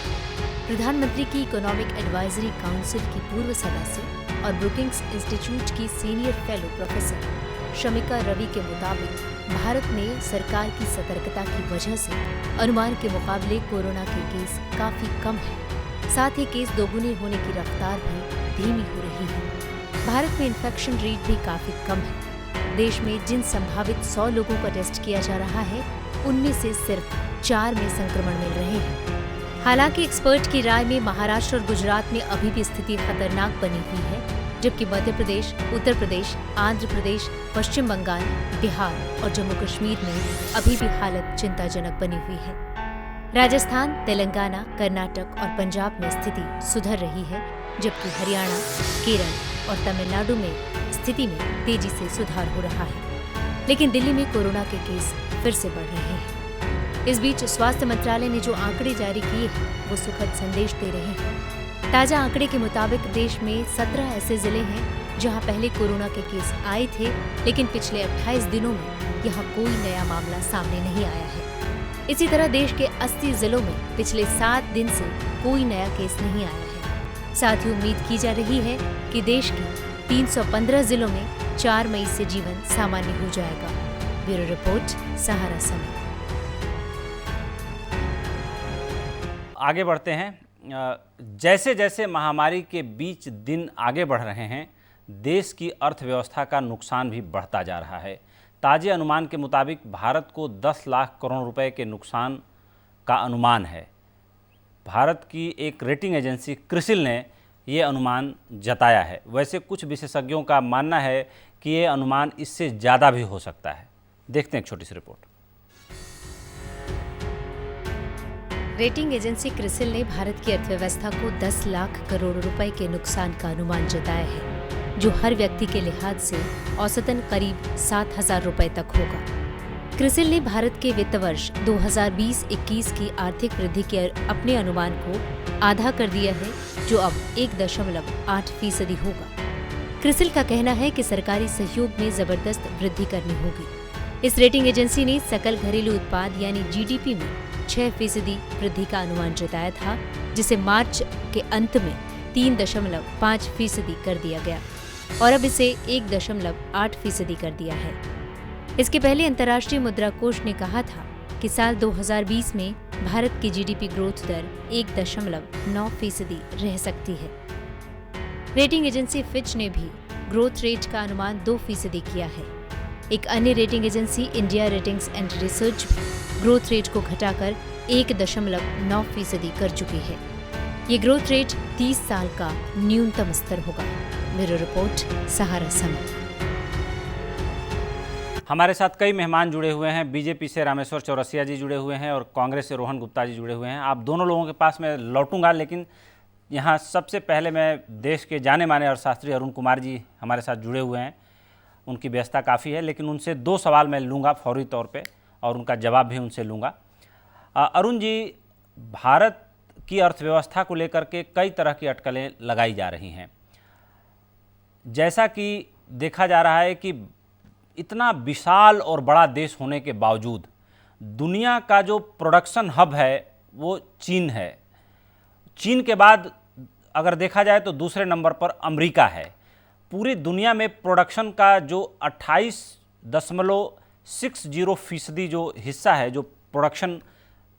प्रधानमंत्री की इकोनॉमिक एडवाइजरी काउंसिल की पूर्व सदस्य और ब्रुकिंग्स इंस्टीट्यूट की senior fellow professor Shamika Ravi के मुताबिक भारत में सरकार की सतर्कता की वजह से अनुमान के मुकाबले कोरोना के केस काफी कम है। साथ ही केस दोगुने होने की रफ्तार भी धीमी हो रही है। भारत में इन्फेक्शन रेट भी काफी कम है। देश में जिन संभावित 100 लोगों का टेस्ट किया जा रहा है उनमें से सिर्फ 4 में संक्रमण मिल रहे हैं। हालांकि एक्सपर्ट की राय में महाराष्ट्र और गुजरात में अभी भी स्थिति खतरनाक बनी हुई है, जबकि मध्य प्रदेश, उत्तर प्रदेश, आंध्र प्रदेश, पश्चिम बंगाल, बिहार और जम्मू कश्मीर में अभी भी हालत चिंताजनक बनी हुई है। राजस्थान, तेलंगाना, कर्नाटक और पंजाब में स्थिति सुधर रही है, जबकि हरियाणा, केरल और तमिलनाडु में स्थिति में तेजी से सुधार हो रहा है। लेकिन दिल्ली में कोरोना के केस फिर से बढ़ रहे हैं। इस बीच स्वास्थ्य मंत्रालय ने जो आंकड़े जारी किए हैं वो सुखद संदेश दे रहे हैं। ताजा आंकड़े के मुताबिक देश में 17 ऐसे जिले हैं जहां पहले कोरोना के केस आए थे, लेकिन पिछले 28 दिनों में यहां कोई नया मामला सामने नहीं आया है। इसी तरह देश के 80 जिलों में पिछले 7 दिन से कोई नया केस नहीं आया है। साथ ही उम्मीद की जा रही है कि देश के 315 जिलों में 4 मई से जीवन सामान्य हो जाएगा। ब्यूरो रिपोर्ट, सहारा समय। आगे बढ़ते हैं। जैसे जैसे महामारी के बीच दिन आगे बढ़ रहे हैं, देश की अर्थव्यवस्था का नुकसान भी बढ़ता जा रहा है। ताजे अनुमान के मुताबिक भारत को 10 लाख करोड़ रुपए के नुकसान का अनुमान है। भारत की एक रेटिंग एजेंसी क्रिसिल ने ये अनुमान जताया है। वैसे कुछ विशेषज्ञों का मानना है कि ये अनुमान इससे ज़्यादा भी हो सकता है। देखते हैं एक छोटी सी रिपोर्ट। रेटिंग एजेंसी क्रिसिल ने भारत की अर्थव्यवस्था को 10 लाख करोड़ रुपए के नुकसान का अनुमान जताया है, जो हर व्यक्ति के लिहाज से औसतन करीब 7,000 रुपए तक होगा। क्रिसिल ने भारत के वित्त वर्ष 2020-21 की आर्थिक वृद्धि के अपने अनुमान को आधा कर दिया है, जो अब 1.8% होगा। क्रिसिल का कहना है कि सरकारी सहयोग में जबरदस्त वृद्धि करनी होगी। इस रेटिंग एजेंसी ने सकल घरेलू उत्पाद यानी जीडीपी में 6% वृद्धि का अनुमान जताया था, जिसे मार्च के अंत में 3.5% कर दिया गया और अब इसे 1.8% कर दिया है। इसके पहले अंतर्राष्ट्रीय मुद्रा कोष ने कहा था कि साल 2020 में भारत की जीडीपी ग्रोथ दर 1.9% रह सकती है। रेटिंग एजेंसी फिच ने भी ग्रोथ रेट का अनुमान 2% किया है। एक अन्य rating agency India ratings and research भी ग्रोथ रेट को घटाकर 1.9% कर चुकी है। ये ग्रोथ रेट 30 साल का न्यूनतम स्तर होगा। ब्यूरो रिपोर्ट, सहारा समय। हमारे साथ कई मेहमान जुड़े हुए हैं। बीजेपी से रामेश्वर चौरसिया जी जुड़े हुए हैं और कांग्रेस से रोहन गुप्ता जी जुड़े हुए हैं। आप दोनों लोगों के पास मैं लौटूंगा, लेकिन यहाँ सबसे पहले मैं देश के जाने माने अर्थशास्त्री अरुण कुमार जी हमारे साथ जुड़े हुए हैं। उनकी व्यस्तता काफ़ी है, लेकिन उनसे 2 सवाल मैं लूँगा फौरी तौर पे और उनका जवाब भी उनसे लूँगा। अरुण जी, भारत की अर्थव्यवस्था को लेकर के कई तरह की अटकलें लगाई जा रही हैं। जैसा कि देखा जा रहा है कि इतना विशाल और बड़ा देश होने के बावजूद दुनिया का जो प्रोडक्शन हब है वो चीन है। चीन के बाद अगर देखा जाए तो दूसरे नंबर पर अमेरिका है। पूरी दुनिया में प्रोडक्शन का जो 28.60% जो हिस्सा है, जो प्रोडक्शन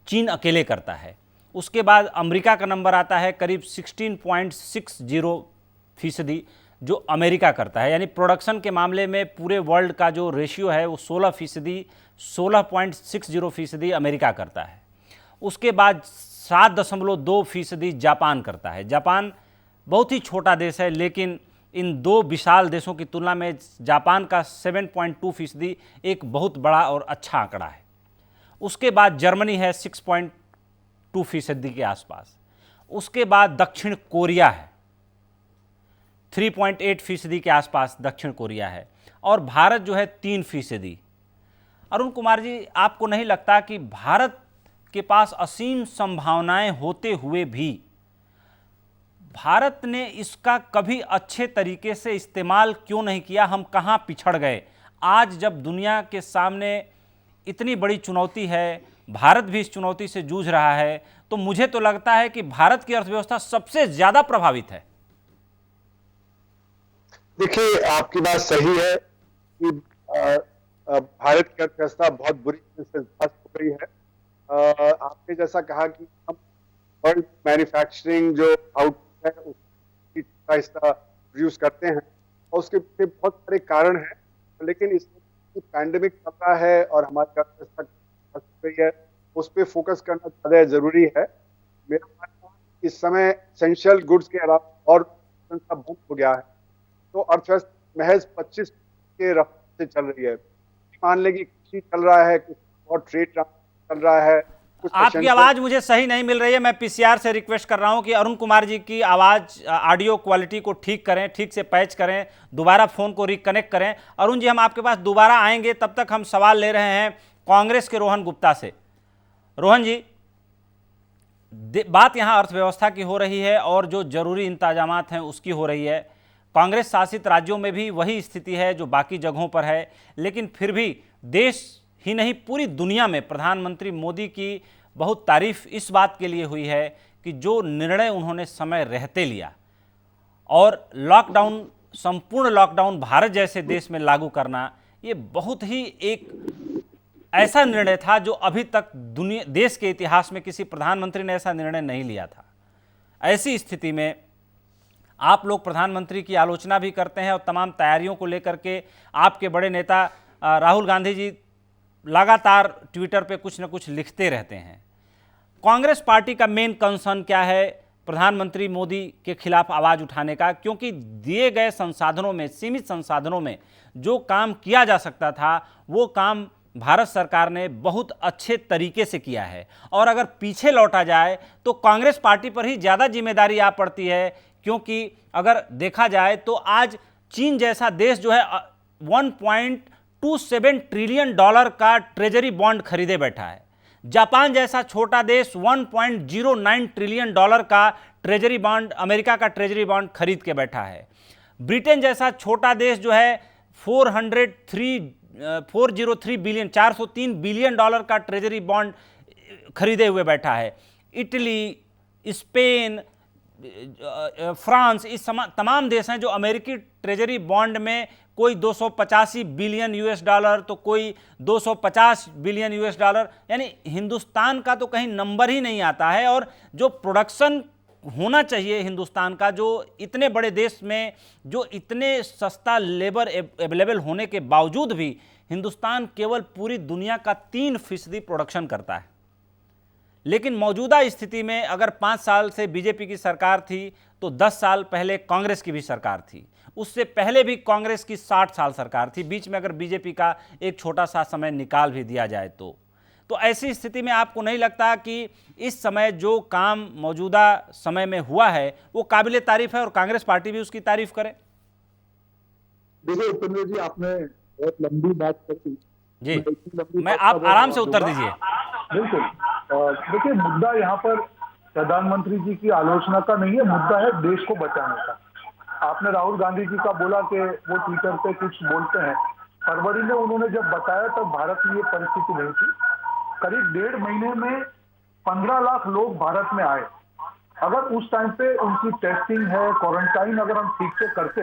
चीन अकेले करता है। उसके बाद अमेरिका का नंबर आता है करीब 16.60% जो अमेरिका करता है। यानी प्रोडक्शन के मामले में पूरे वर्ल्ड का जो रेशियो है वो 16.60% अमेरिका करता है। उसके बाद 7.2% जापान करता है। जापान बहुत ही छोटा देश है, लेकिन इन 2 विशाल देशों की तुलना में जापान का 7.2% एक बहुत बड़ा और अच्छा आंकड़ा है। उसके बाद जर्मनी है 6.2% के आसपास। उसके बाद दक्षिण कोरिया है 3.8% के आसपास दक्षिण कोरिया है, और भारत जो है 3%। अरुण कुमार जी, आपको नहीं लगता कि भारत के पास असीम संभावनाएं होते हुए भी भारत ने इसका कभी अच्छे तरीके से इस्तेमाल क्यों नहीं किया? हम कहाँ पिछड़ गए? आज जब दुनिया के सामने इतनी बड़ी चुनौती है, भारत भी इस चुनौती से जूझ रहा है, तो मुझे तो लगता है कि भारत की अर्थव्यवस्था सबसे ज्यादा प्रभावित है। देखिए, आपकी बात सही है कि भारत की अर्थव्यवस्था बहुत बुरी तरह से ध्वस्त हो गई है। आपने जैसा कहा कि हम वर्ल्ड मैन्युफैक्चरिंग जो आउटपुट है उसकी हिस्सा प्रोड्यूस करते हैं, और उसके पीछे बहुत सारे कारण हैं, लेकिन इसमें पैंडेमिक चल रहा है और हमारी अर्थव्यवस्था ध्वस्त हो गई है, उस पर फोकस करना ज़्यादा जरूरी है। मेरा मानना है इस समय एसेंशियल गुड्स के अलावा और बंद हो गया है, तो अर्थव्यवस्था महज 25 के रफ्तार से चल रही है। मान लें कि कृषि चल रहा है, कुछ और ट्रेड चल रहा है। आपकी आवाज मुझे सही नहीं मिल रही है। मैं पीसीआर से रिक्वेस्ट कर रहा हूं कि अरुण कुमार जी की आवाज, ऑडियो क्वालिटी को ठीक करें, ठीक से पैच करें, दोबारा फोन को रिकनेक्ट करें। अरुण जी, हम आपके पास दोबारा आएंगे, तब तक हम सवाल ले रहे हैं कांग्रेस के रोहन गुप्ता से। रोहन जी, बात यहां अर्थव्यवस्था की हो रही है और जो जरूरी इंतजामात हैं उसकी हो रही है। कांग्रेस शासित राज्यों में भी वही स्थिति है जो बाकी जगहों पर है, लेकिन फिर भी देश ही नहीं पूरी दुनिया में प्रधानमंत्री मोदी की बहुत तारीफ इस बात के लिए हुई है कि जो निर्णय उन्होंने समय रहते लिया, और लॉकडाउन, संपूर्ण लॉकडाउन भारत जैसे देश में लागू करना, ये बहुत ही एक ऐसा निर्णय था जो अभी तक दुनिया देश के इतिहास में किसी प्रधानमंत्री ने ऐसा निर्णय नहीं लिया था। ऐसी स्थिति में आप लोग प्रधानमंत्री की आलोचना भी करते हैं और तमाम तैयारियों को लेकर के आपके बड़े नेता राहुल गांधी जी लगातार ट्विटर पे कुछ न कुछ लिखते रहते हैं। कांग्रेस पार्टी का मेन कंसर्न क्या है प्रधानमंत्री मोदी के खिलाफ आवाज़ उठाने का? क्योंकि दिए गए संसाधनों में, सीमित संसाधनों में जो काम किया जा सकता था वो काम भारत सरकार ने बहुत अच्छे तरीके से किया है। और अगर पीछे लौटा जाए तो कांग्रेस पार्टी पर ही ज़्यादा जिम्मेदारी आ पड़ती है, क्योंकि अगर देखा जाए तो आज चीन जैसा देश जो है 1.27 ट्रिलियन डॉलर का ट्रेजरी बॉन्ड खरीदे बैठा है। जापान जैसा छोटा देश 1.09 ट्रिलियन डॉलर का ट्रेजरी बॉन्ड, अमेरिका का ट्रेजरी बॉन्ड खरीद के बैठा है। ब्रिटेन जैसा छोटा देश जो है 403 बिलियन डॉलर का ट्रेजरी बॉन्ड खरीदे हुए बैठा है। इटली, स्पेन, फ्रांस, इस तमाम देश हैं जो अमेरिकी ट्रेजरी बॉन्ड में कोई 285 बिलियन यूएस डॉलर तो कोई 250 बिलियन यूएस डॉलर, यानी हिंदुस्तान का तो कहीं नंबर ही नहीं आता है। और जो प्रोडक्शन होना चाहिए हिंदुस्तान का, जो इतने बड़े देश में जो इतने सस्ता लेबर अवेलेबल होने के बावजूद भी हिंदुस्तान केवल पूरी दुनिया का 3% प्रोडक्शन करता है। लेकिन मौजूदा स्थिति में अगर 5 साल से बीजेपी की सरकार थी तो 10 साल पहले कांग्रेस की भी सरकार थी, उससे पहले भी कांग्रेस की 60 साल सरकार थी, बीच में अगर बीजेपी का एक छोटा सा समय निकाल भी दिया जाए तो ऐसी स्थिति में आपको नहीं लगता कि इस समय जो काम मौजूदा समय में हुआ है वो काबिले तारीफ है और कांग्रेस पार्टी भी उसकी तारीफ करे? देखिए उपेंद्र जी, आपने बहुत लंबी बात करी जी, मैं आप आराम से उत्तर दीजिए। बिल्कुल। देखिए, मुद्दा यहाँ पर प्रधानमंत्री जी की आलोचना का नहीं है, मुद्दा है देश को बचाने का। आपने राहुल गांधी जी का बोला कि वो ट्विटर पे कुछ बोलते हैं। फरवरी में उन्होंने जब बताया तब भारत में ये परिस्थिति नहीं थी। करीब 1.5 महीने में 15 लाख लोग भारत में आए। अगर उस टाइम पे उनकी टेस्टिंग है, क्वारंटाइन अगर हम ठीक से करते,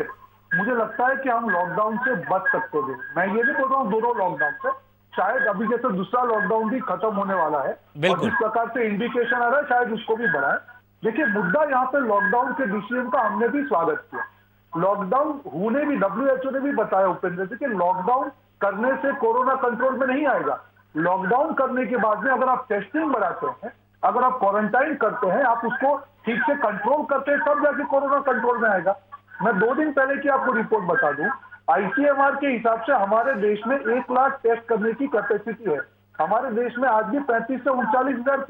मुझे लगता है कि हम लॉकडाउन से बच सकते थे। मैं ये नहीं बोल रहा हूँ दोनों लॉकडाउन से, शायद अभी जैसे दूसरा लॉकडाउन भी खत्म होने वाला है और जिस प्रकार से इंडिकेशन आ रहा है शायद उसको भी बढ़ाए। देखिए, मुद्दा यहाँ पे लॉकडाउन के डिसीजन का हमने भी स्वागत किया। लॉकडाउन होने भी, WHO ने भी बताया उपेंद्र जी, कि लॉकडाउन करने से कोरोना कंट्रोल में नहीं आएगा। लॉकडाउन करने के बाद में अगर आप टेस्टिंग बढ़ाते हैं, अगर आप क्वारंटाइन करते हैं, आप उसको ठीक से कंट्रोल करते हैं, तब जाके कोरोना कंट्रोल में आएगा। मैं 2 दिन पहले की आपको रिपोर्ट बता दूं, ICMR के हिसाब से हमारे देश में 1 लाख टेस्ट करने की कैपेसिटी है। हमारे देश में आज भी 35 से 39 हजार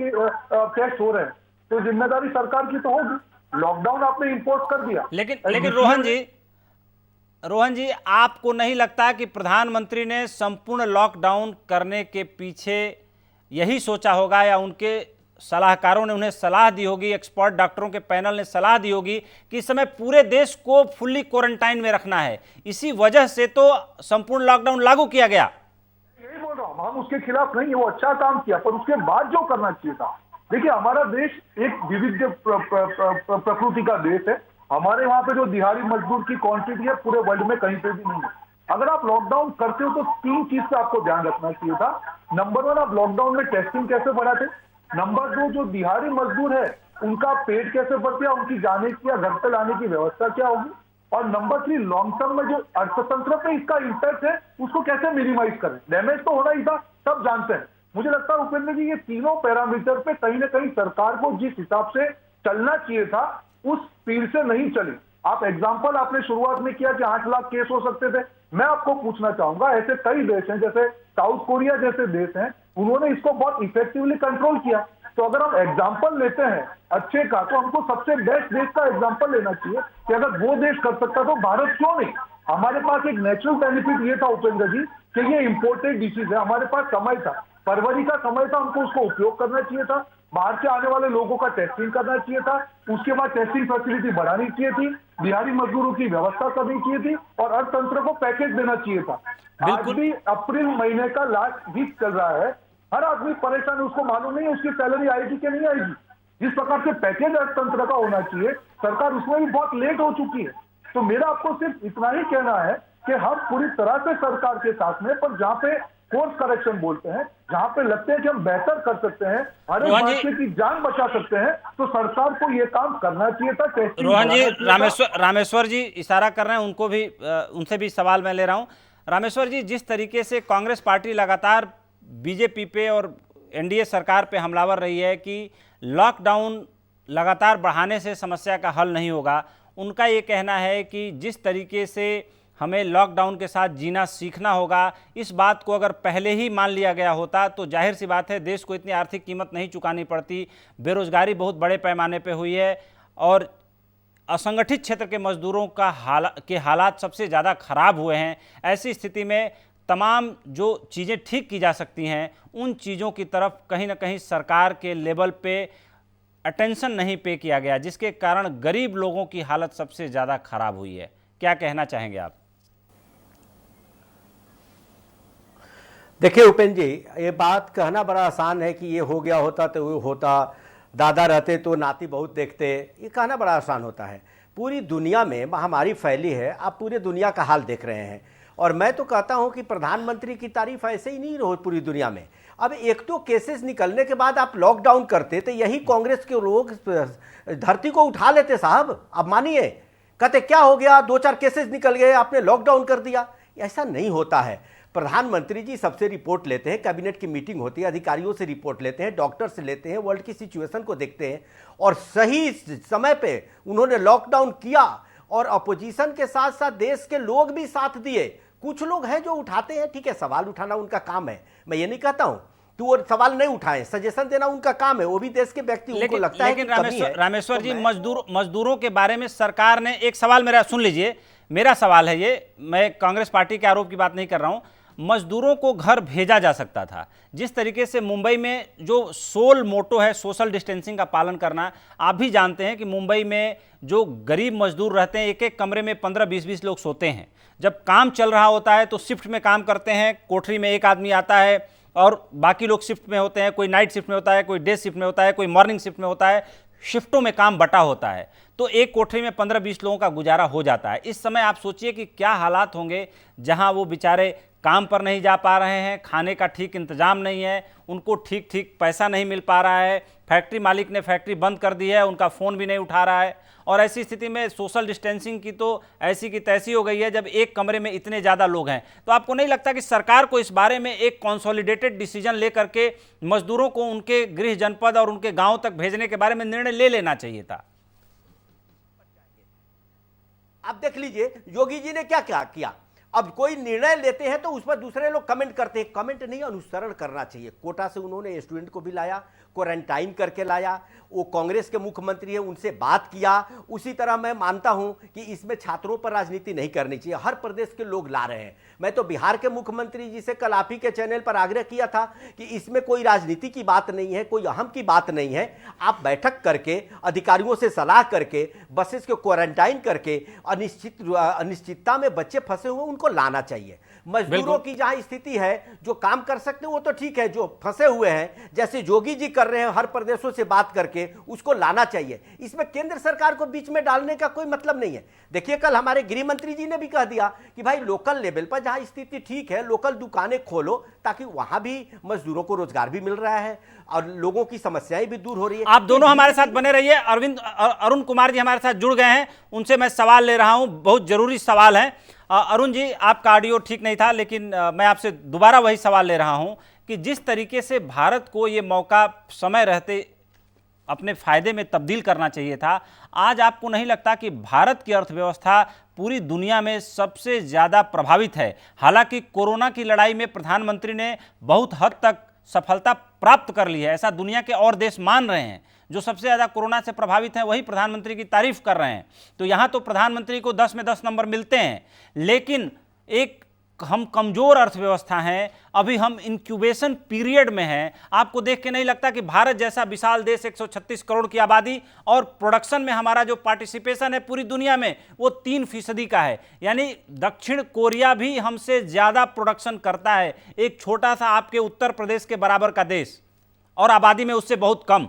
टेस्ट हो रहे हैं, तो जिम्मेदारी सरकार की तो होगी। लॉकडाउन आपने इंपोज कर दिया। लेकिन रोहन जी, आपको नहीं लगता कि प्रधानमंत्री ने संपूर्ण लॉकडाउन करने के पीछे यही सोचा होगा, या उनके सलाहकारों ने उन्हें सलाह दी होगी, एक्सपर्ट डॉक्टरों के पैनल ने सलाह दी होगी कि इस समय पूरे देश को फुल्ली क्वारंटाइन में रखना है, इसी वजह से तो संपूर्ण लॉकडाउन लागू किया गया? यही बोल रहा हूं, हम उसके खिलाफ नहीं, वो अच्छा काम किया, पर उसके बाद जो करना चाहिए था। देखिए, हमारा देश एक विविध प्रकृति का देश है। हमारे वहां पे जो दिहाड़ी मजदूर की क्वांटिटी है पूरे वर्ल्ड में कहीं पे भी नहीं है। अगर आप लॉकडाउन करते हो तो 3 चीज का आपको ध्यान रखना चाहिए था। नंबर 1, आप लॉकडाउन में टेस्टिंग कैसे बढ़ाते। नंबर 2, जो दिहाड़ी मजदूर है उनका पेट कैसे भरते, उनकी जाने की या घर पे लाने की व्यवस्था क्या होगी। और नंबर 3, लॉन्ग टर्म में जो अर्थतंत्र पे इसका इंपैक्ट है उसको कैसे मिनिमाइज करें। डैमेज तो होना ही था, सब जानते हैं। मुझे लगता है उपेंद्र जी, ये तीनों पैरामीटर पे कहीं ना कहीं सरकार को जिस हिसाब से चलना चाहिए था उस स्पीड से नहीं चली। आप एग्जांपल आपने शुरुआत में किया कि 8 लाख केस हो सकते थे। मैं आपको पूछना चाहूंगा, ऐसे कई देश हैं, जैसे साउथ कोरिया जैसे देश हैं, उन्होंने इसको बहुत इफेक्टिवली कंट्रोल किया। तो अगर हम एग्जांपल लेते हैं अच्छे का, तो हमको सबसे बेस्ट देश का एग्जांपल लेना चाहिए कि अगर वो देश कर सकता तो भारत क्यों नहीं। हमारे पास एक नेचुरल बेनिफिट ये था उपेंद्र जी कि ये इंपोर्टेड डिसीज है, हमारे पास समय था, फरवरी का समय था, हमको उसको उपयोग करना चाहिए था। बाहर से आने वाले लोगों का टेस्टिंग करना चाहिए था, उसके बाद टेस्टिंग फैसिलिटी बढ़ानी चाहिए थी, दिहाड़ी मजदूरों की व्यवस्था करनी चाहिए थी और अर्थतंत्र को पैकेज देना चाहिए था। आज भी अप्रैल महीने का लास्ट वीक चल रहा है, हर आदमी परेशान है, उसको मालूम नहीं है उसकी सैलरी आएगी कि नहीं आएगी। जिस प्रकार से पैकेज अर्थतंत्र का होना चाहिए, सरकार उसमें भी बहुत लेट हो चुकी है। तो मेरा आपको सिर्फ इतना ही कहना है कि हम पूरी तरह से सरकार के साथ में, पर जहां पे कोर्स करेक्शन बोलते हैं, जहां पे लगते हैं कि हम बेहतर कर सकते हैं, हर एक भारतीय की जान बचा सकते हैं, तो सरकार को ये काम करना चाहिए था। रोहन जी, रामेश्वर जी इशारा कर रहे हैं, उनको भी उनसे भी सवाल मैं ले रहा हूं। रामेश्वर जी, जिस तरीके से कांग्रेस पार्टी लगातार बीजेपी पे और एनडीए सरकार पे हमलावर रही है कि लॉकडाउन लगातार बढ़ाने से समस्या का हल नहीं होगा, उनका ये कहना है कि जिस तरीके से हमें लॉकडाउन के साथ जीना सीखना होगा, इस बात को अगर पहले ही मान लिया गया होता तो जाहिर सी बात है देश को इतनी आर्थिक कीमत नहीं चुकानी पड़ती। बेरोजगारी बहुत बड़े पैमाने पे हुई है और असंगठित क्षेत्र के मजदूरों का हालात सबसे ज़्यादा खराब हुए हैं। ऐसी स्थिति में तमाम जो चीज़ें ठीक की जा सकती हैं, उन चीज़ों की तरफ कहीं ना कहीं सरकार के लेवल पे अटेंशन नहीं पे किया गया, जिसके कारण गरीब लोगों की हालत सबसे ज़्यादा खराब हुई है। क्या कहना चाहेंगे आप? देखिए उपेंद्र जी, ये बात कहना बड़ा आसान है कि ये हो गया होता तो वो होता, दादा रहते तो नाती बहुत देखते, ये कहना बड़ा आसान होता है। पूरी दुनिया में महामारी फैली है, आप पूरे दुनिया का हाल देख रहे हैं, और मैं तो कहता हूं कि प्रधानमंत्री की तारीफ ऐसे ही नहीं रही पूरी दुनिया में। अब एक तो केसेस निकलने के बाद आप लॉकडाउन करते तो यही कांग्रेस के लोग धरती को उठा लेते साहब। अब मानिए, कहते क्या हो गया, 2-4 केसेस निकल गए, आपने लॉकडाउन कर दिया। ऐसा नहीं होता है। प्रधानमंत्री जी सबसे रिपोर्ट लेते हैं, कैबिनेट की मीटिंग होती है, अधिकारियों से रिपोर्ट लेते हैं, डॉक्टर से लेते हैं, वर्ल्ड की सिचुएशन को देखते हैं, और सही समय पे उन्होंने लॉकडाउन किया। और अपोजिशन के साथ साथ देश के लोग भी साथ दिए। कुछ लोग हैं जो उठाते हैं, ठीक है, सवाल उठाना उनका काम है, मैं ये नहीं कहता हूं तो वो सवाल नहीं उठाएं, सजेशन देना उनका काम है, वो भी देश के व्यक्ति, उनको लगता है कि कमी है। रामेश्वर जी, मजदूरों के बारे में सरकार ने एक सवाल, मेरा सुन लीजिए, मेरा सवाल है ये, मैं कांग्रेस पार्टी के आरोप की बात नहीं कर रहा हूं। मजदूरों को घर भेजा जा सकता था। जिस तरीके से मुंबई में जो सोल मोटो है सोशल डिस्टेंसिंग का पालन करना, आप भी जानते हैं कि मुंबई में जो गरीब मजदूर रहते हैं, एक एक कमरे में 15-20 लोग सोते हैं। जब काम चल रहा होता है तो शिफ्ट में काम करते हैं, कोठरी में एक आदमी आता है और बाकी लोग शिफ्ट में होते हैं, कोई नाइट शिफ्ट में होता है, कोई डे शिफ्ट में होता है, कोई मॉर्निंग शिफ्ट में होता है, शिफ्टों में काम बटा होता है, तो एक कोठरी में 15-20 लोगों का गुजारा हो जाता है। इस समय आप सोचिए कि क्या हालात होंगे जहां वो बेचारे काम पर नहीं जा पा रहे हैं, खाने का ठीक इंतजाम नहीं है, उनको ठीक पैसा नहीं मिल पा रहा है, फैक्ट्री मालिक ने फैक्ट्री बंद कर दी है, उनका फ़ोन भी नहीं उठा रहा है। और ऐसी स्थिति में सोशल डिस्टेंसिंग की तो ऐसी की तैसी हो गई है, जब एक कमरे में इतने ज़्यादा लोग हैं। तो आपको नहीं लगता कि सरकार को इस बारे में एक कंसोलिडेटेड डिसीजन लेकर के मजदूरों को उनके गृह जनपद और उनके गाँव तक भेजने के बारे में निर्णय ले लेना चाहिए था? आप देख लीजिए योगी जी ने क्या क्या किया। अब कोई निर्णय लेते हैं तो उस पर दूसरे लोग कमेंट करते हैं, कमेंट नहीं, अनुसरण करना चाहिए। कोटा से उन्होंने स्टूडेंट को भी लाया, क्वारंटाइन करके लाया, वो कांग्रेस के मुख्यमंत्री है, उनसे बात किया। उसी तरह मैं मानता हूं कि इसमें छात्रों पर राजनीति नहीं करनी चाहिए, हर प्रदेश के लोग ला रहे हैं। मैं तो बिहार के मुख्यमंत्री जी से कल आप ही के चैनल पर आग्रह किया था कि इसमें कोई राजनीति की बात नहीं है, कोई अहम की बात नहीं है। आप बैठक करके अधिकारियों से सलाह करके बसेस को क्वारंटाइन करके अनिश्चितता में बच्चे फंसे हुए उनको लाना चाहिए। मजदूरों की जहां स्थिति है, जो काम कर सकते हैं वो तो ठीक है, जो फंसे हुए हैं जैसे योगी जी कर रहे हैं हर प्रदेशों से बात करके, उसको लाना चाहिए। इसमें केंद्र सरकार को बीच में डालने का कोई मतलब नहीं है। देखिए कल हमारे गृह मंत्री जी ने भी कह दिया कि भाई लोकल लेवल पर जहां स्थिति ठीक है, लोकल दुकानें खोलो, ताकि वहां भी मजदूरों को रोजगार भी मिल रहा है और लोगों की समस्याएं भी दूर हो रही है। आप दोनों हमारे साथ बने रहिए। अरुण कुमार जी हमारे साथ जुड़ गए हैं, उनसे मैं सवाल ले रहा हूं, बहुत जरूरी सवाल है। अरुण जी, आपका ऑडियो ठीक नहीं था, लेकिन मैं आपसे दोबारा वही सवाल ले रहा हूं कि जिस तरीके से भारत को ये मौका समय रहते अपने फायदे में तब्दील करना चाहिए था, आज आपको नहीं लगता कि भारत की अर्थव्यवस्था पूरी दुनिया में सबसे ज़्यादा प्रभावित है? हालांकि कोरोना की लड़ाई में प्रधानमंत्री ने बहुत हद तक सफलता प्राप्त कर ली है, ऐसा दुनिया के और देश मान रहे हैं। जो सबसे ज़्यादा कोरोना से प्रभावित हैं वही प्रधानमंत्री की तारीफ कर रहे हैं। तो यहाँ तो प्रधानमंत्री को 10 में 10 नंबर मिलते हैं, लेकिन एक हम कमज़ोर अर्थव्यवस्था हैं, अभी हम इंक्यूबेशन पीरियड में हैं। आपको देख के नहीं लगता कि भारत जैसा विशाल देश, 136 करोड़ की आबादी, और प्रोडक्शन में हमारा जो पार्टिसिपेशन है पूरी दुनिया में वो 3% का है, यानी दक्षिण कोरिया भी हमसे ज़्यादा प्रोडक्शन करता है, एक छोटा सा आपके उत्तर प्रदेश के बराबर का देश, और आबादी में उससे बहुत कम।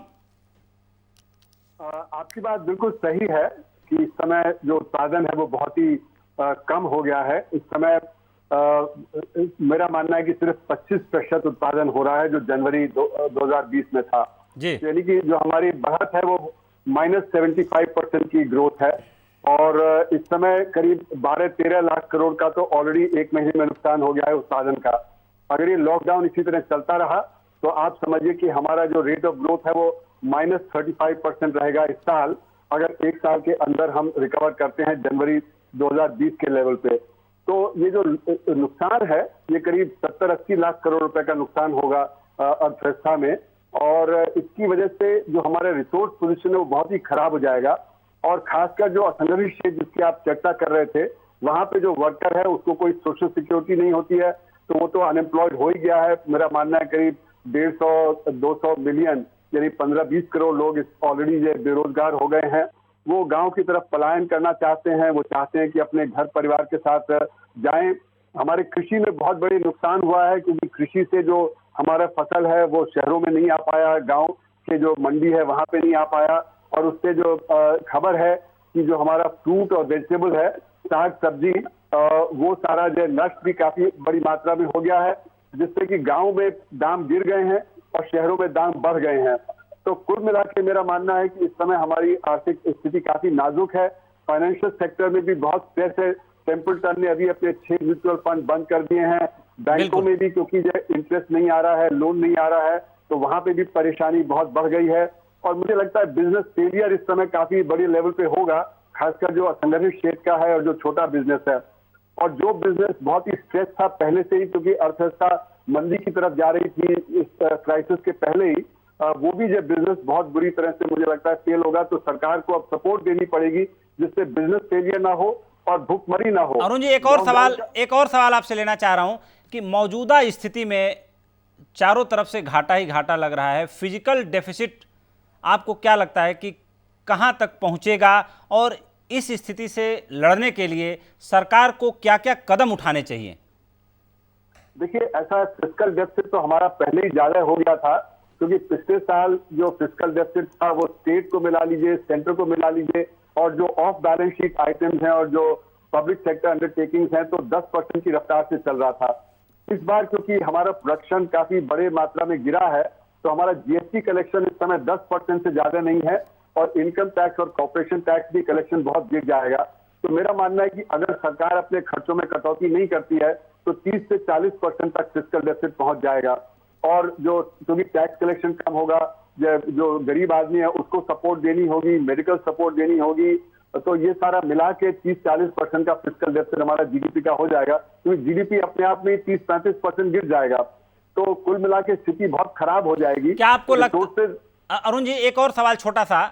आपकी बात बिल्कुल सही है कि इस समय जो उत्पादन है वो बहुत ही कम हो गया है। इस समय मेरा मानना है कि सिर्फ 25% उत्पादन हो रहा है जो जनवरी 2020 में था। यानी कि जो हमारी बढ़त है वो -75% की ग्रोथ है। और इस समय करीब 12-13 लाख करोड़ का तो ऑलरेडी एक महीने में नुकसान हो गया है उत्पादन का। अगर ये लॉकडाउन इसी तरह चलता रहा तो आप समझिए कि हमारा जो रेट ऑफ ग्रोथ है वो -35% रहेगा इस साल, अगर एक साल के अंदर हम रिकवर करते हैं जनवरी 2020 के लेवल पे। तो ये जो नुकसान है ये करीब 70-80 लाख करोड़ रुपए का नुकसान होगा अर्थव्यवस्था में। और इसकी वजह से जो हमारे रिसोर्स पोजीशन है वो बहुत ही खराब हो जाएगा। और खासकर जो असंगठित क्षेत्र जिसकी आप चर्चा कर रहे थे, वहां पे जो वर्कर है उसको कोई सोशल सिक्योरिटी नहीं होती है, तो वो तो अनएम्प्लॉयड हो ही गया है। मेरा मानना है करीब 150-200 मिलियन यानी 15-20 करोड़ लोग ऑलरेडी बेरोजगार हो गए हैं। वो गांव की तरफ पलायन करना चाहते हैं, वो चाहते हैं कि अपने घर परिवार के साथ जाएं। हमारे कृषि में बहुत बड़े नुकसान हुआ है क्योंकि कृषि से जो हमारा फसल है वो शहरों में नहीं आ पाया, गांव के जो मंडी है वहां पे नहीं आ पाया। और उससे जो खबर है कि जो हमारा फ्रूट और वेजिटेबल है, साग सब्जी, वो सारा जो नष्ट भी काफी बड़ी मात्रा में हो गया है, जिससे कि गांव में दाम गिर गए हैं और शहरों में दाम बढ़ गए हैं। तो कुल मिला के मेरा मानना है कि इस समय हमारी आर्थिक स्थिति काफी नाजुक है। फाइनेंशियल सेक्टर में भी बहुत स्ट्रेस है। टेम्पल्टन ने अभी अपने 6 म्यूचुअल फंड बंद कर दिए हैं। बैंकों में भी क्योंकि जो इंटरेस्ट नहीं आ रहा है, लोन नहीं आ रहा है, तो वहां पे भी परेशानी बहुत बढ़ गई है। और मुझे लगता है बिजनेस फेलियर इस समय काफी बड़े लेवल पे होगा, खासकर जो असंगठित क्षेत्र का है और जो छोटा बिजनेस है। और जो बिजनेस बहुत ही स्ट्रेस था पहले से ही, क्योंकि अर्थव्यवस्था मंदी की तरफ जा रही थी इस क्राइसिस के पहले ही, वो भी जब बिजनेस बहुत बुरी तरह से मुझे लगता है फेल होगा, तो सरकार को अब सपोर्ट देनी पड़ेगी जिससे बिजनेस फेलियर ना हो और भुखमरी ना हो। अरुण जी, एक और सवाल आपसे लेना चाह रहा हूं कि मौजूदा स्थिति में चारों तरफ से घाटा ही घाटा लग रहा है। फिजिकल डेफिसिट आपको क्या लगता है कि कहां तक पहुंचेगा और इस स्थिति से लड़ने के लिए सरकार को क्या क्या कदम उठाने चाहिए? देखिए, ऐसा फिस्कल डेफिसिट तो हमारा पहले ही ज्यादा हो गया था, क्योंकि पिछले साल जो फिस्कल डेफिसिट था वो स्टेट को मिला लीजिए, सेंटर को मिला लीजिए, और जो ऑफ बैलेंस शीट आइटम्स हैं और जो पब्लिक सेक्टर अंडरटेकिंग्स हैं, तो 10% की रफ्तार से चल रहा था। इस बार क्योंकि हमारा प्रोडक्शन काफी बड़े मात्रा में गिरा है, तो हमारा जीएसटी कलेक्शन इस समय 10% से ज्यादा नहीं है, और इनकम टैक्स और कॉर्पोरेशन टैक्स भी कलेक्शन बहुत गिर जाएगा। तो मेरा मानना है कि अगर सरकार अपने खर्चों में कटौती नहीं करती है तो 30 से 40% तक फिस्कल डेफिसिट पहुंच जाएगा। और जो क्योंकि टैक्स कलेक्शन कम होगा, जो गरीब आदमी है उसको सपोर्ट देनी होगी, मेडिकल सपोर्ट देनी होगी, तो ये सारा मिला के 30-40% का फिस्कल डेफिसिट हमारा जीडीपी का हो जाएगा, क्योंकि जीडीपी अपने आप में 30-35% गिर जाएगा। तो कुल मिला के स्थिति बहुत खराब हो जाएगी। क्या आपको लगता है, अरुण जी, एक और सवाल छोटा सा,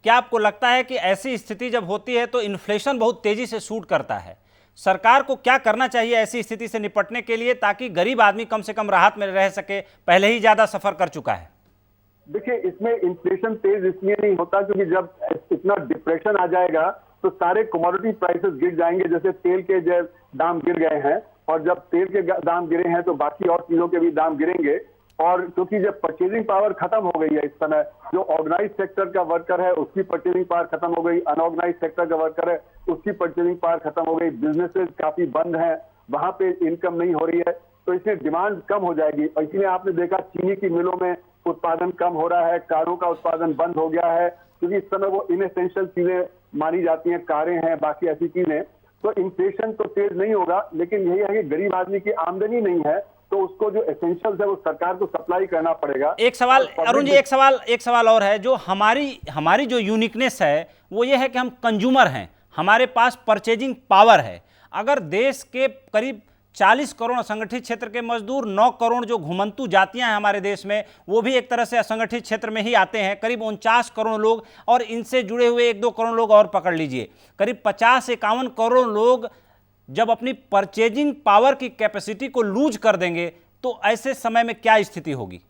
क्या आपको लगता है कि ऐसी स्थिति जब होती है तो इन्फ्लेशन बहुत तेजी से शूट करता है? सरकार को क्या करना चाहिए ऐसी स्थिति से निपटने के लिए ताकि गरीब आदमी कम से कम राहत में रह सके, पहले ही ज्यादा सफर कर चुका है? देखिए, इसमें इन्फ्लेशन तेज इसलिए नहीं होता क्योंकि जब इतना डिप्रेशन आ जाएगा तो सारे कमोडिटी प्राइसेस गिर जाएंगे। जैसे तेल के दाम गिर गए हैं, और जब तेल के दाम गिरे हैं तो बाकी और चीजों के भी दाम गिरेंगे। और क्योंकि जब परचेजिंग पावर खत्म हो गई है इस समय, जो ऑर्गेनाइज सेक्टर का वर्कर है उसकी परचेजिंग पावर खत्म हो गई, अनऑर्गेनाइज सेक्टर का वर्कर है उसकी परचेजिंग पावर खत्म हो गई, बिजनेसेस काफी बंद हैं, वहां पे इनकम नहीं हो रही है, तो इससे डिमांड कम हो जाएगी। और इसलिए आपने देखा चीनी की मिलों में उत्पादन कम हो रहा है, कारों का उत्पादन बंद हो गया है, क्योंकि इस समय वो इनएसेंशियल चीजें मानी जाती हैं, कारें हैं, बाकी ऐसी चीजें। तो इन्फ्लेशन तो तेज नहीं होगा, लेकिन यही है कि गरीब आदमी की आमदनी नहीं है, तो उसको जो एसेंशियल्स है वो सरकार को सप्लाई करना पड़ेगा। एक सवाल अरुण जी, एक सवाल और है, जो हमारी जो यूनिकनेस है वो ये है कि हम कंज्यूमर हैं, हमारे पास परचेजिंग पावर है। अगर देश के करीब 40 करोड़ असंगठित क्षेत्र के मजदूर, 9 करोड़ जो घुमंतू जातियां हैं हमारे देश में, वो भी एक तरह से असंगठित क्षेत्र में ही आते हैं, करीब 49 करोड़ लोग, और इनसे जुड़े हुए 1-2 करोड़ लोग और पकड़ लीजिए, करीब 50-51 करोड़ लोग जब अपनी परचेजिंग पावर की कैपेसिटी को लूज कर देंगे तो ऐसे समय में क्या स्थिति होगी?